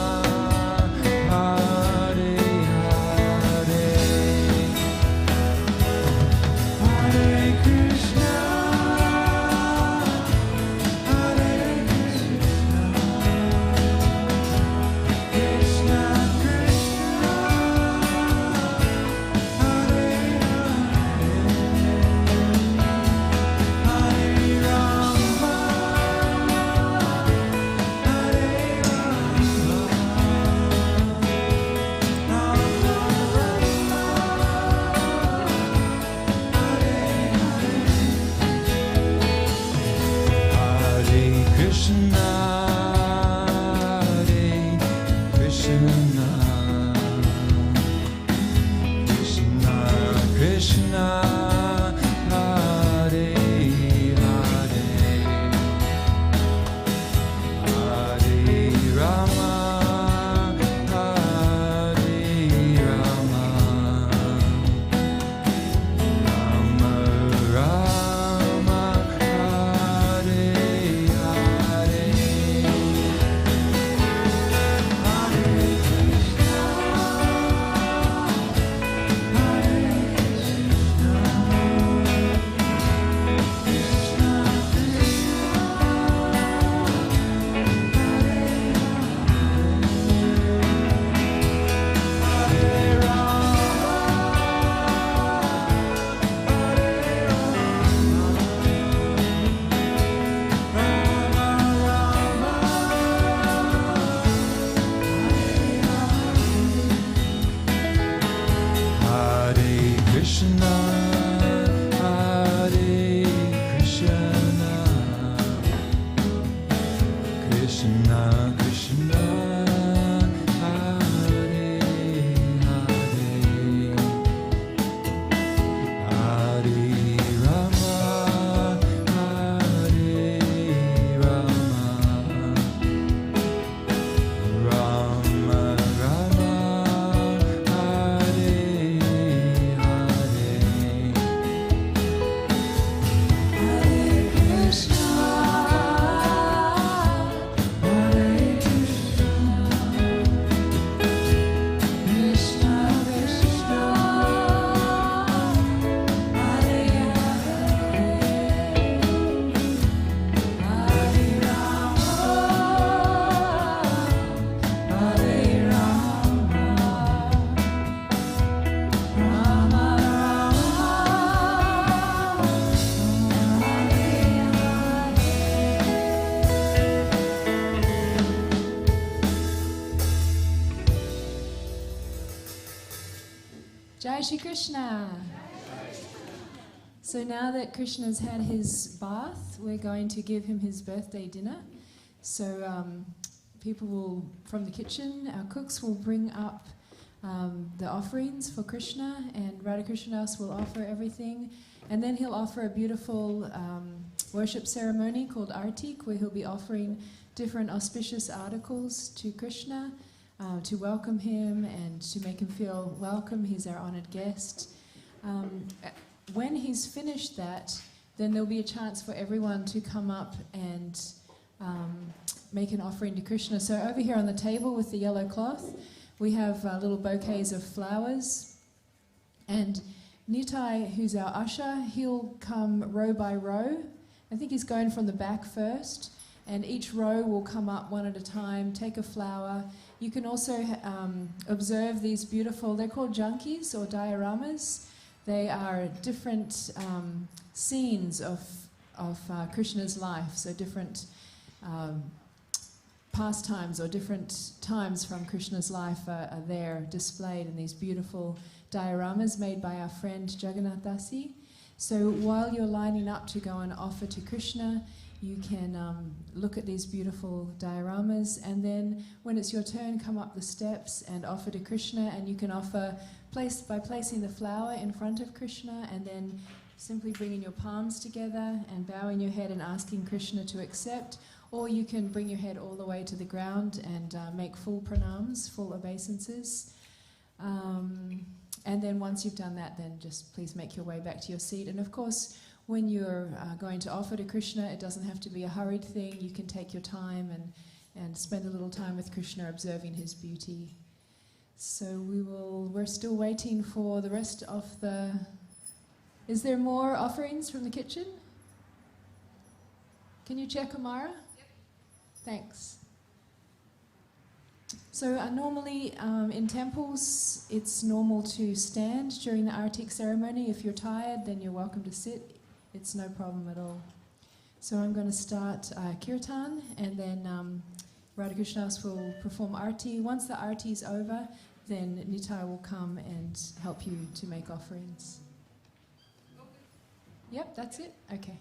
Jai Shri Krishna. So now that Krishna's had his bath, we're going to give him his birthday dinner. So people will, from the kitchen, our cooks will bring up the offerings for Krishna, and Radhakrishnadas will offer everything. And then he'll offer a beautiful worship ceremony called artik, where he'll be offering different auspicious articles to Krishna to welcome him and to make him feel welcome. He's our honoured guest. When he's finished that, then there'll be a chance for everyone to come up and make an offering to Krishna. So over here on the table with the yellow cloth, we have little bouquets of flowers. And Nitai, who's our usher, he'll come row by row. I think he's going from the back first. And each row will come up one at a time, take a flower. You can also observe these beautiful, they're called junkies or dioramas. They are different scenes of Krishna's life, so different pastimes or different times from Krishna's life are there displayed in these beautiful dioramas made by our friend Jagannath Dasi. So while you're lining up to go and offer to Krishna, you can look at these beautiful dioramas, and then when it's your turn, come up the steps and offer to Krishna. And you can offer by placing the flower in front of Krishna, and then simply bringing your palms together and bowing your head and asking Krishna to accept. Or you can bring your head all the way to the ground and make full pranams, full obeisances. And then once you've done that, then just please make your way back to your seat. And of course, when you're going to offer to Krishna, it doesn't have to be a hurried thing. You can take your time and spend a little time with Krishna observing his beauty. So we're still waiting for the rest of the... Is there more offerings from the kitchen? Can you check, Amara? Yep. Thanks. So normally in temples, it's normal to stand during the artik ceremony. If you're tired, then you're welcome to sit. It's no problem at all. So I'm going to start kirtan, and then Radhakrishnadas will perform arti. Once the arti is over, then Nitai will come and help you to make offerings. Yep, that's it? Okay.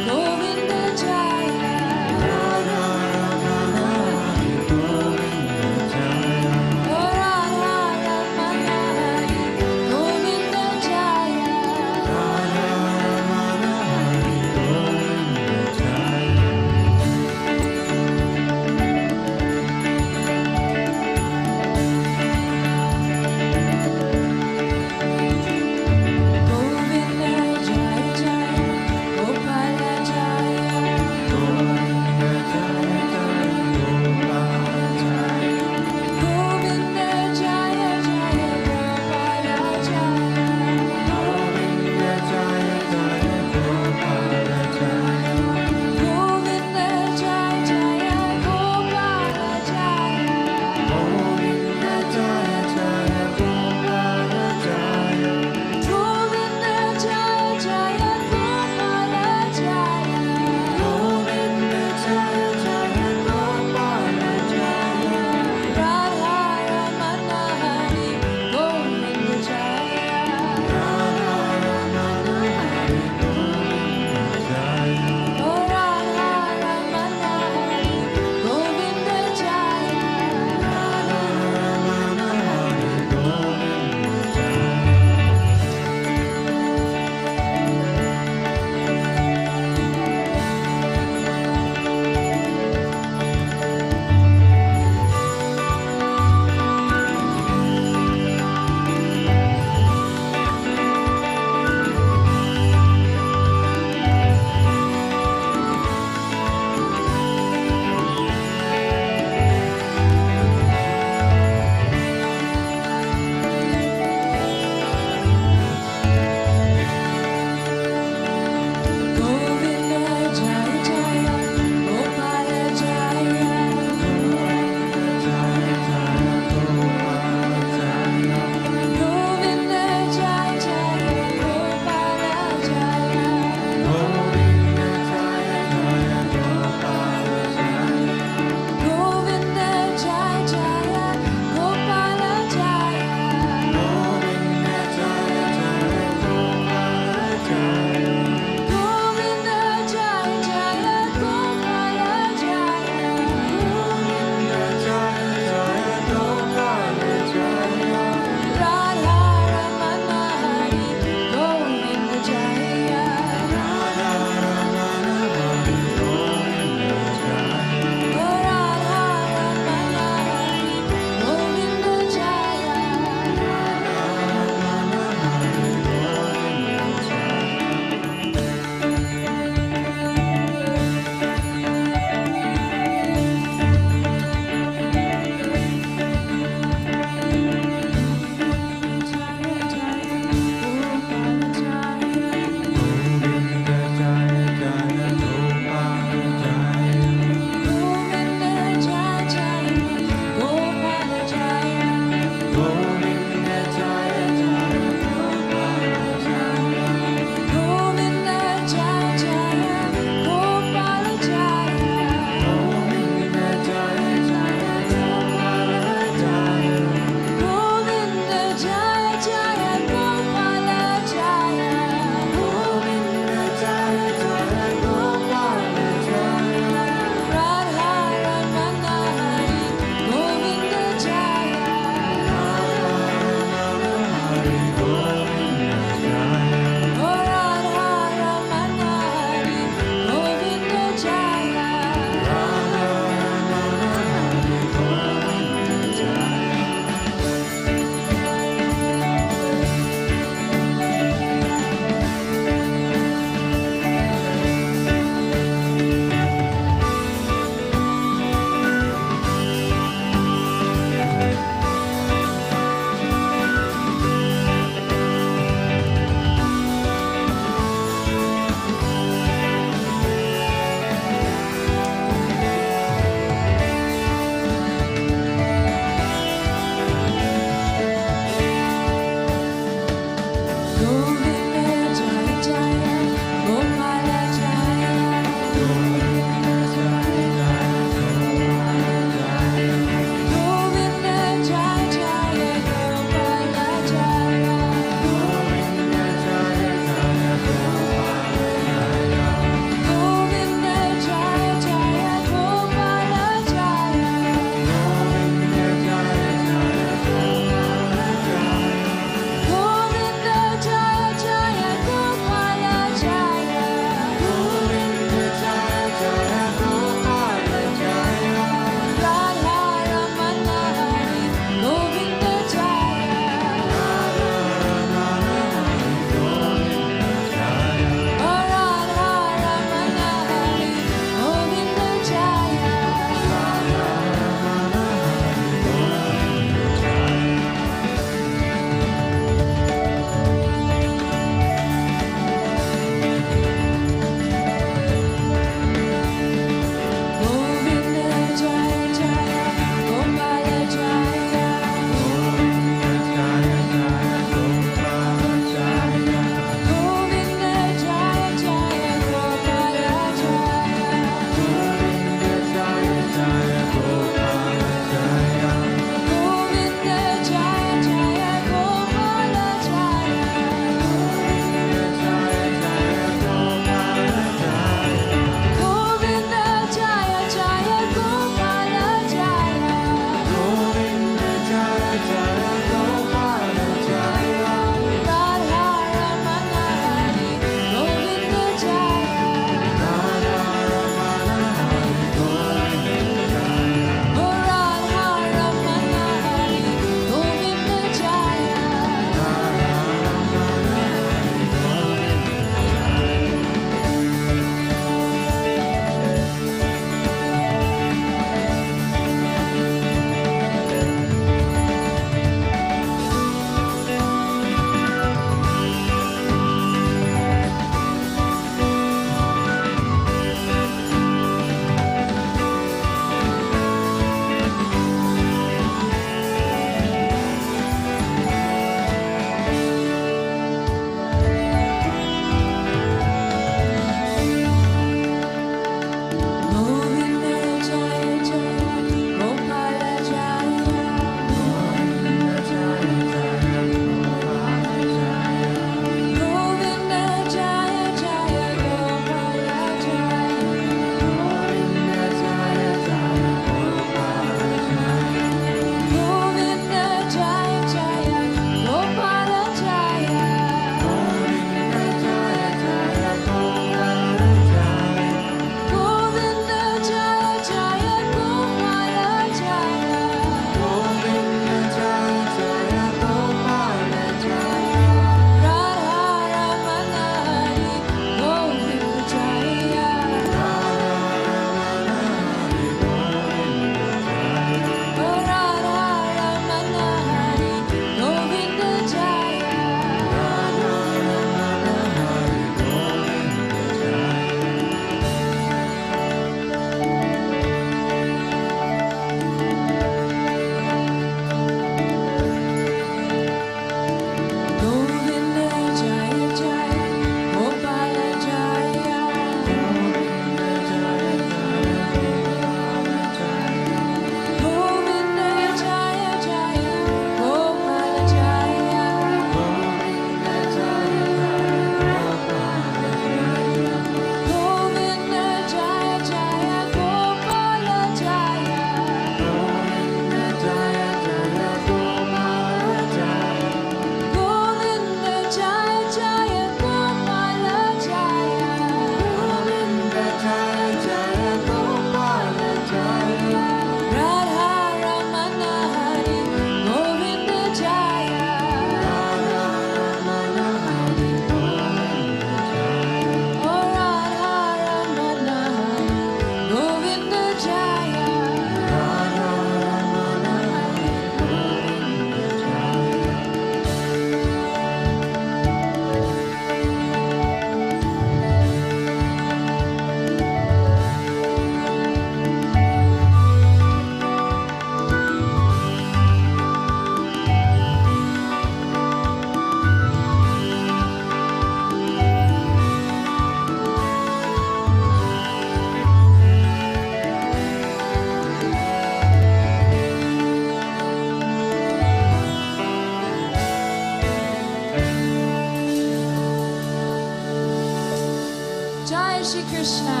Shri Krishna.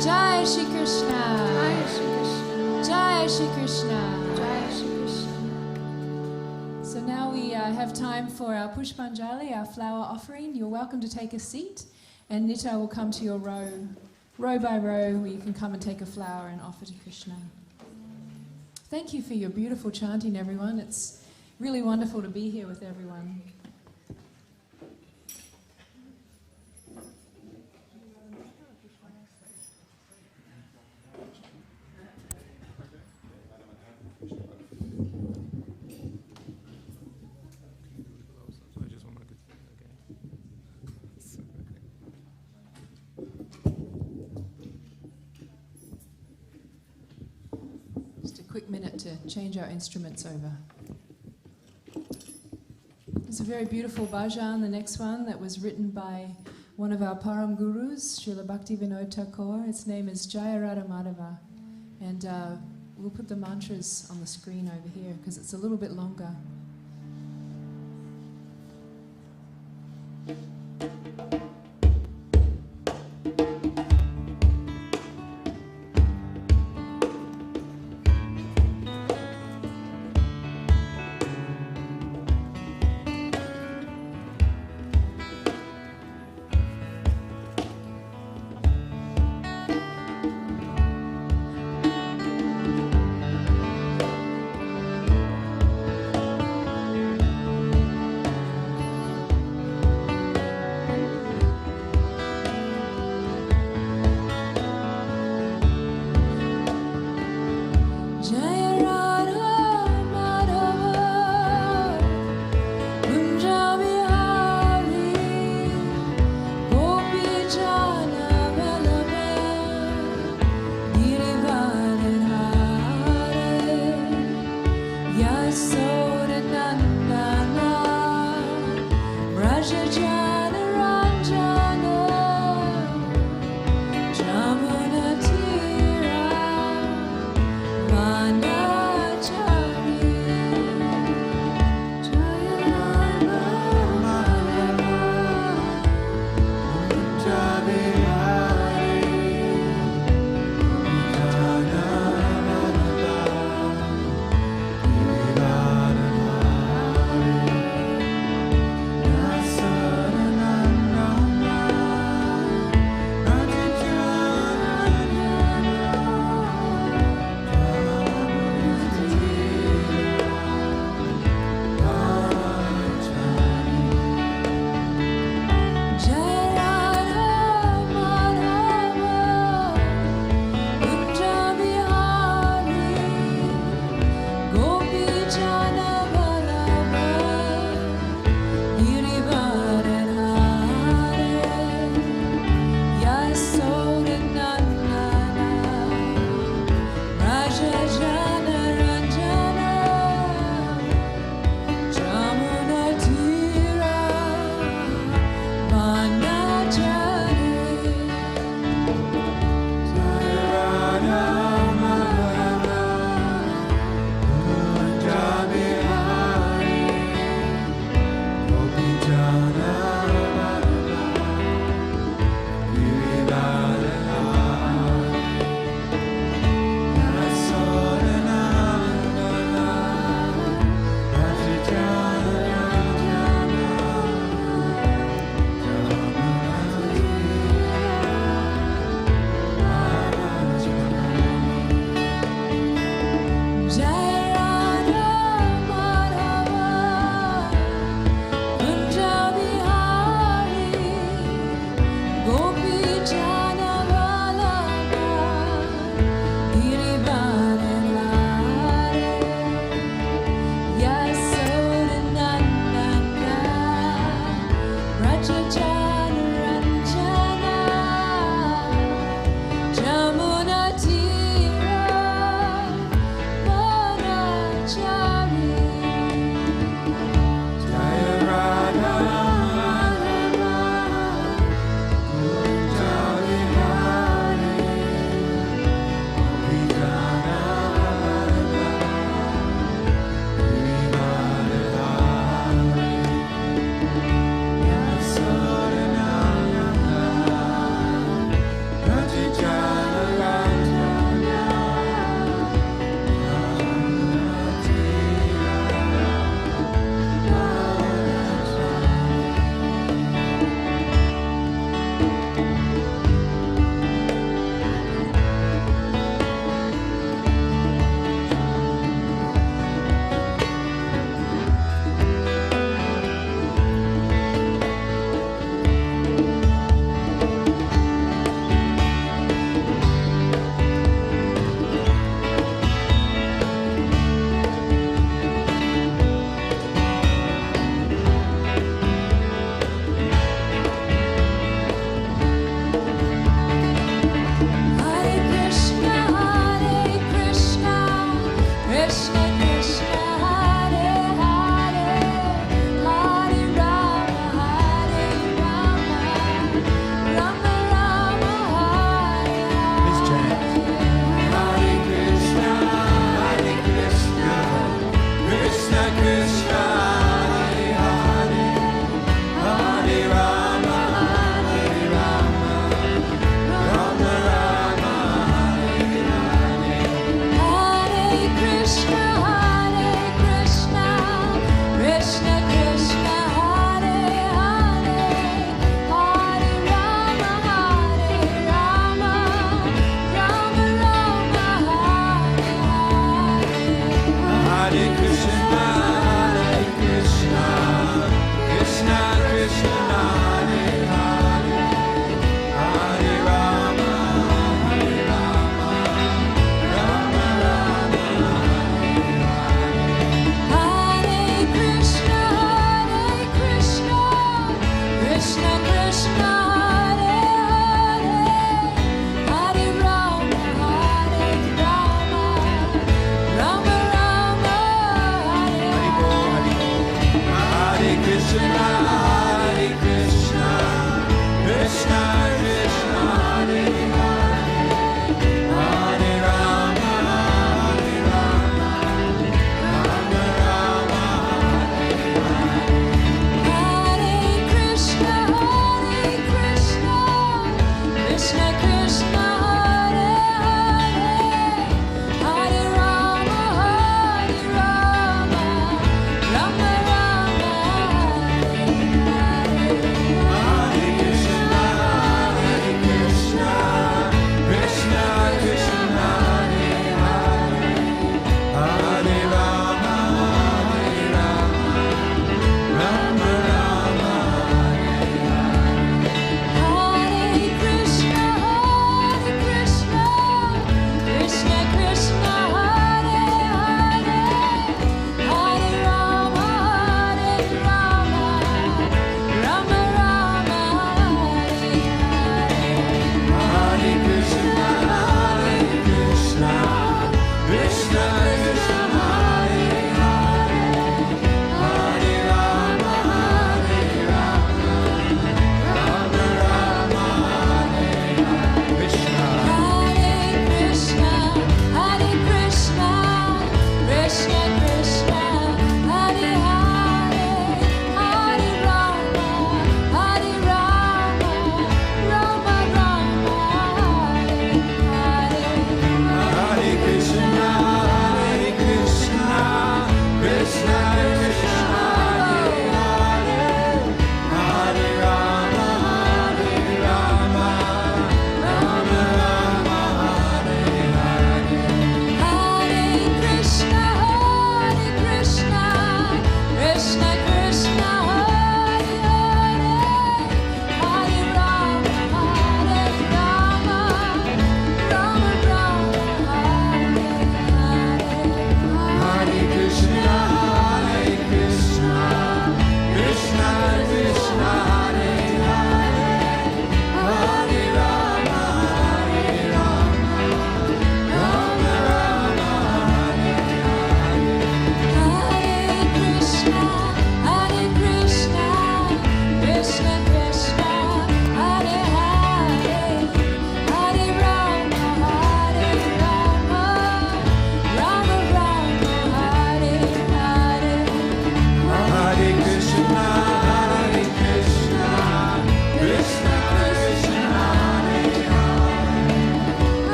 Jai Shri Krishna. Jai Shri Krishna. So now we have time for our Pushpanjali, our flower offering. You're welcome to take a seat, and Nita will come to your row by row, where you can come and take a flower and offer to Krishna. Thank you for your beautiful chanting, everyone. It's really wonderful to be here with everyone. Quick minute to change our instruments over. It's a very beautiful bhajan, the next one, that was written by one of our Param Gurus, Srila Bhaktivinoda Thakur. Its name is Jaya Radha Madhava. And we'll put the mantras on the screen over here because it's a little bit longer.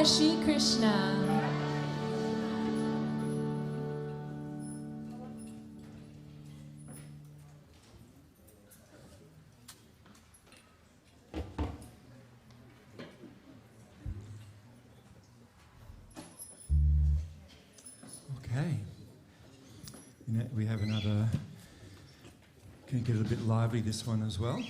Sri Krishna. Okay. We have another. Can you get it a bit lively, this one as well?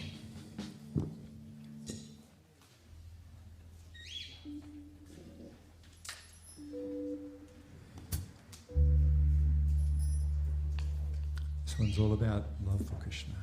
This one's all about love for Krishna.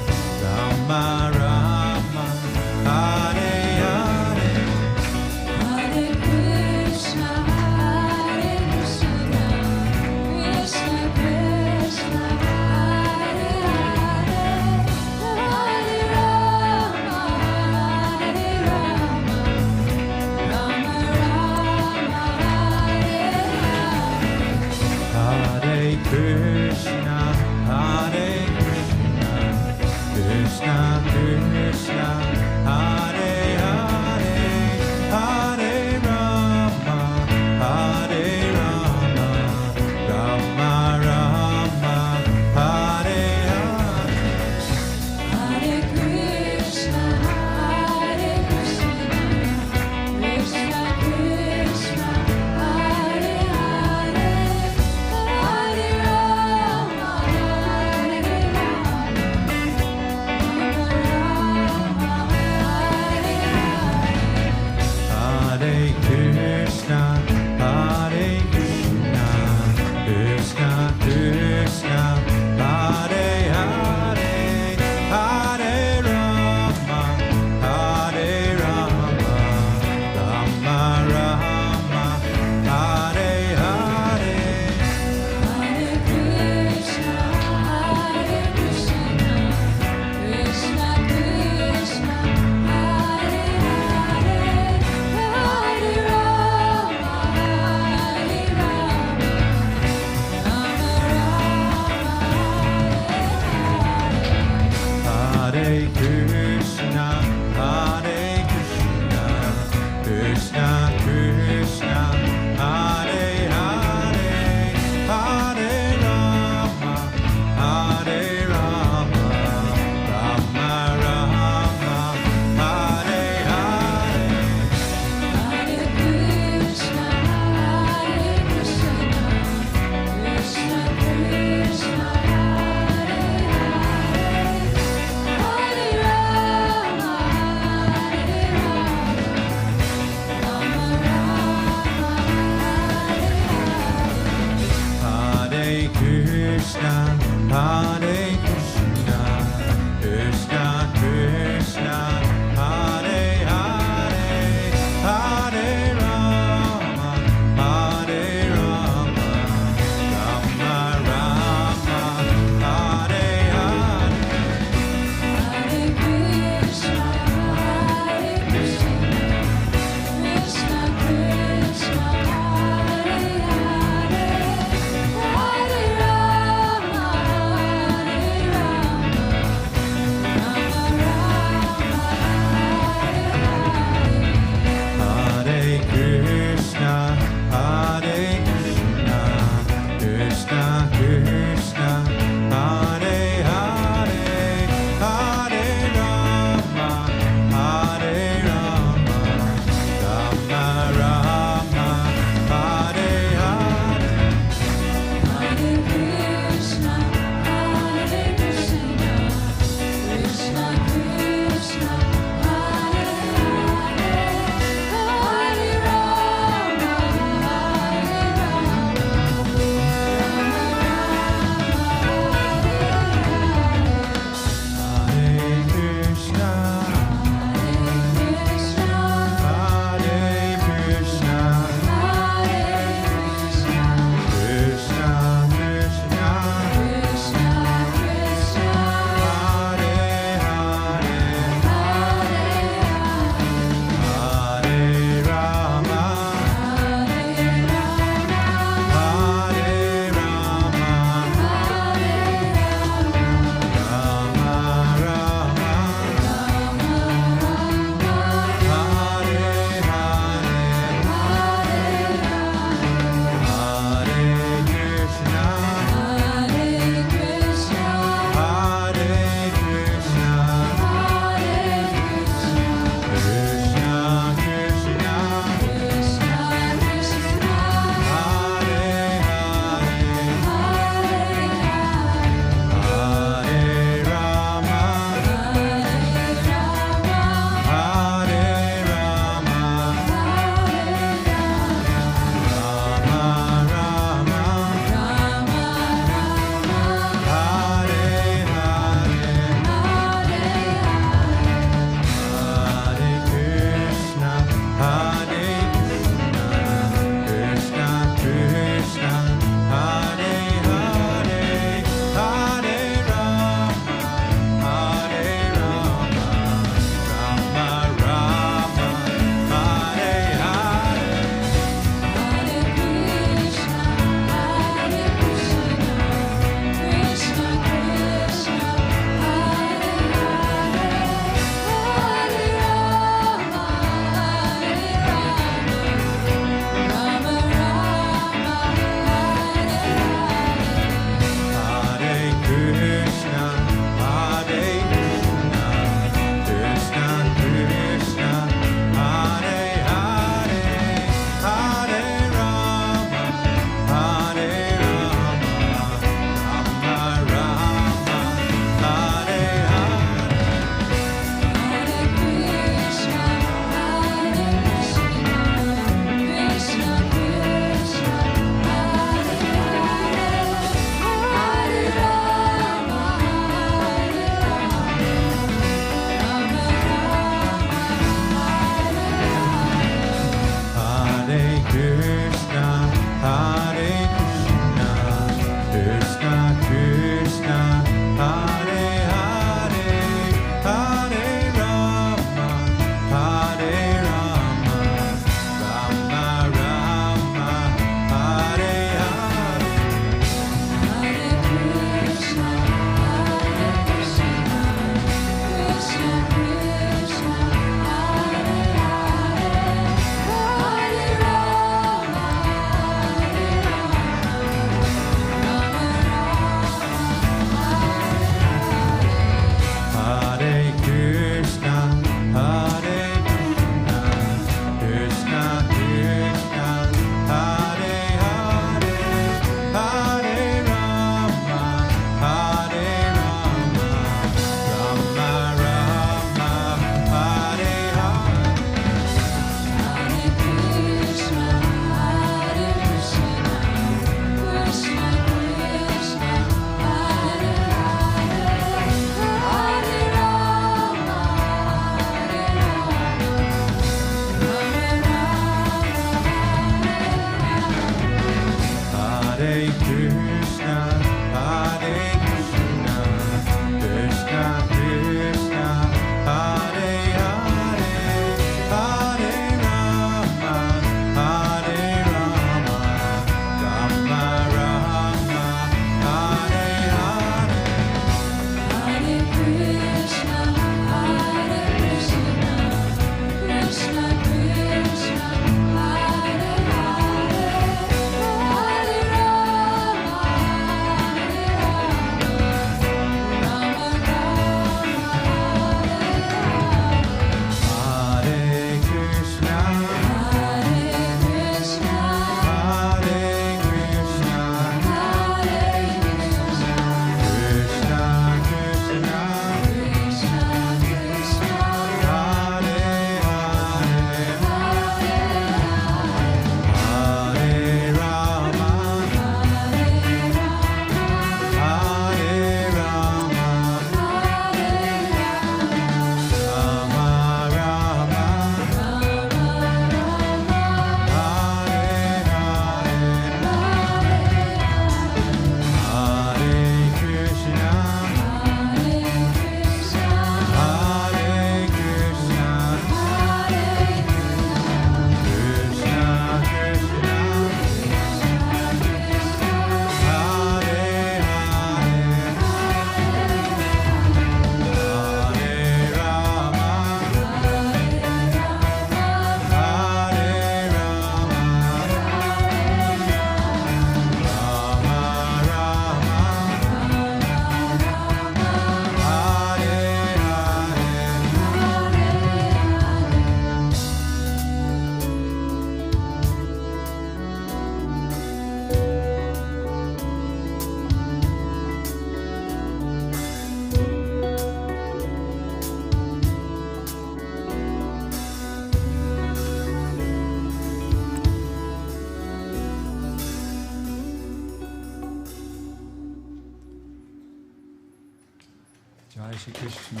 Jai Shri Krishna.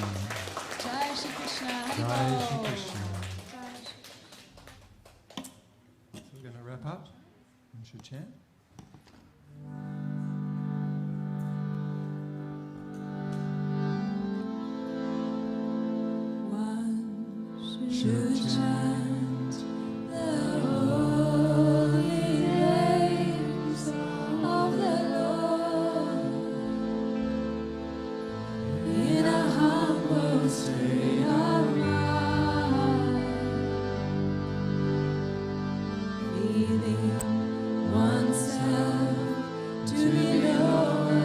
Jai Shri Krishna. Jai Shri Krishna. So we're going to wrap up and should chant. One should chant the holy names of the Lord in a humble state of mind, feeling oneself to be lower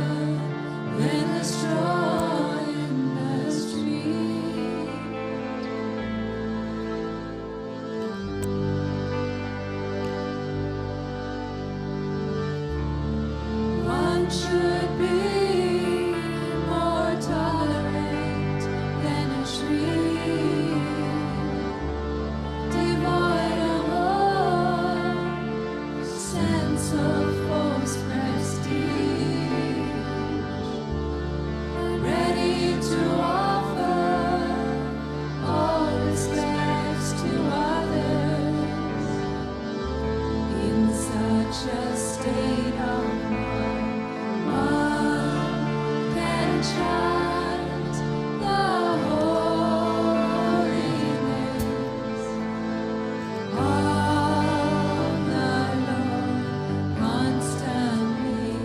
than the straw in the street. One should be more tolerant than a tree, devoid of all sense of false prestige, ready to offer all respects to others in such a state of mind. One can chant the holiness of the Lord constantly.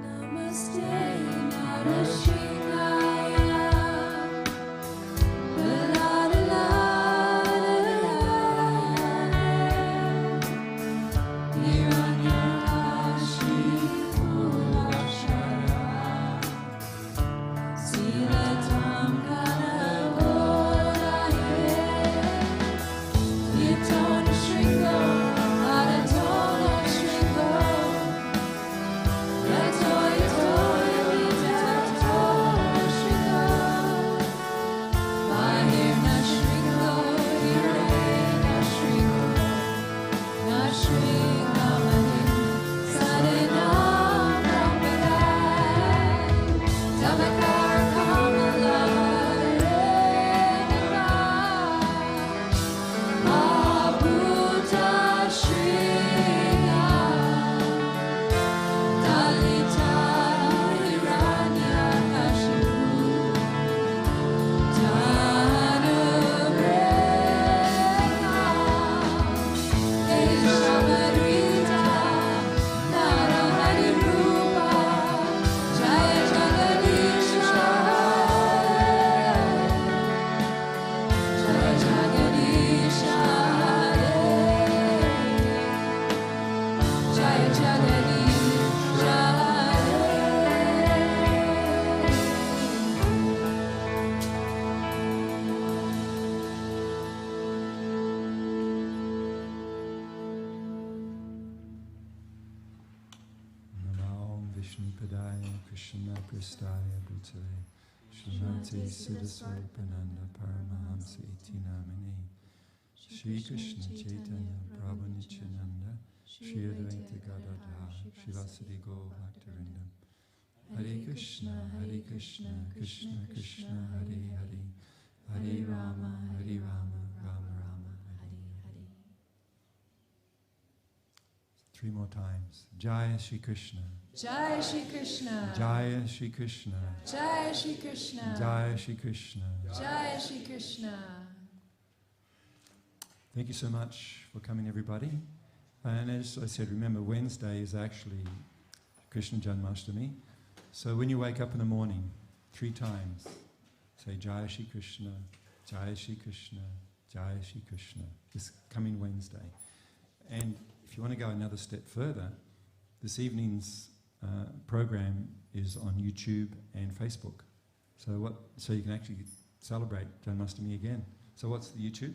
Namaste, Narashikaya. La la la Shringo, Vishnu Padaya Krishna Pristaya Bhutale Shrimati Siddhaswarupananda Paramahamsa Iti Namini Sri Krishna Chaitanya Prabhu Nityananda Shri Advaita Gadadhar Shivasadi Gaur Bhaktivinoda Hare Krishna Krishna Krishna Hare Hare Hare Rama Rama Rama Hare Hare. 3 more times. Jai Shri Krishna. Jai Shri Krishna. Jai Shri Krishna. Jai Shri Krishna. Jai Shri Krishna. Jai Shri Krishna. Thank you so much for coming, everybody. And as I said, remember, Wednesday is actually Krishna Janmashtami. So when you wake up in the morning, 3 times, say Jai Shri Krishna, Jai Shri Krishna, Jai Shri Krishna, this coming Wednesday. And if you want to go another step further, this evening's program is on YouTube and Facebook. So you can actually celebrate Janmashtami again. So what's the YouTube?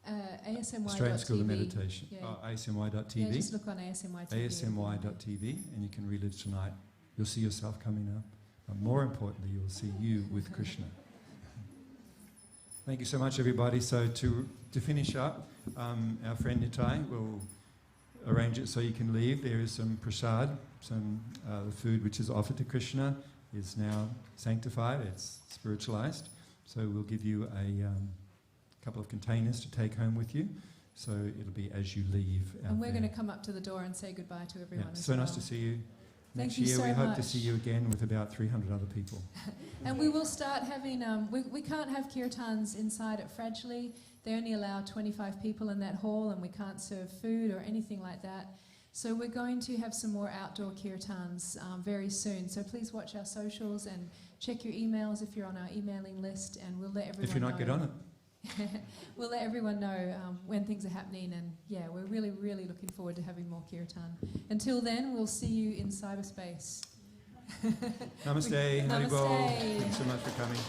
ASMY.tv. Australian School of Meditation. Yeah. Oh, ASMY.tv. Yeah, just look on ASMY TV. ASMY.tv, and you can relive tonight. You'll see yourself coming up. But more importantly, you'll see you with Krishna. Thank you so much, everybody. So to finish up, our friend Nitai will arrange it so you can leave. There is some prasad, some the food which is offered to Krishna is now sanctified. It's spiritualized. So we'll give you a couple of containers to take home with you. So it'll be as you leave. And we're going to come up to the door and say goodbye to everyone. Yeah, so nice to see you. Next Thank you year so we hope much. to see you again with about 300 other people. And we will start having, we can't have kirtans inside at Fradgley. They only allow 25 people in that hall, and we can't serve food or anything like that. So we're going to have some more outdoor kirtans very soon. So please watch our socials and check your emails if you're on our emailing list, and we'll let everyone know. If you're not, get on it. We'll let everyone know when things are happening, and yeah, we're really, really looking forward to having more kirtan. Until then, we'll see you in cyberspace. Namaste. Namaste. Hari Bol. Thanks so much for coming.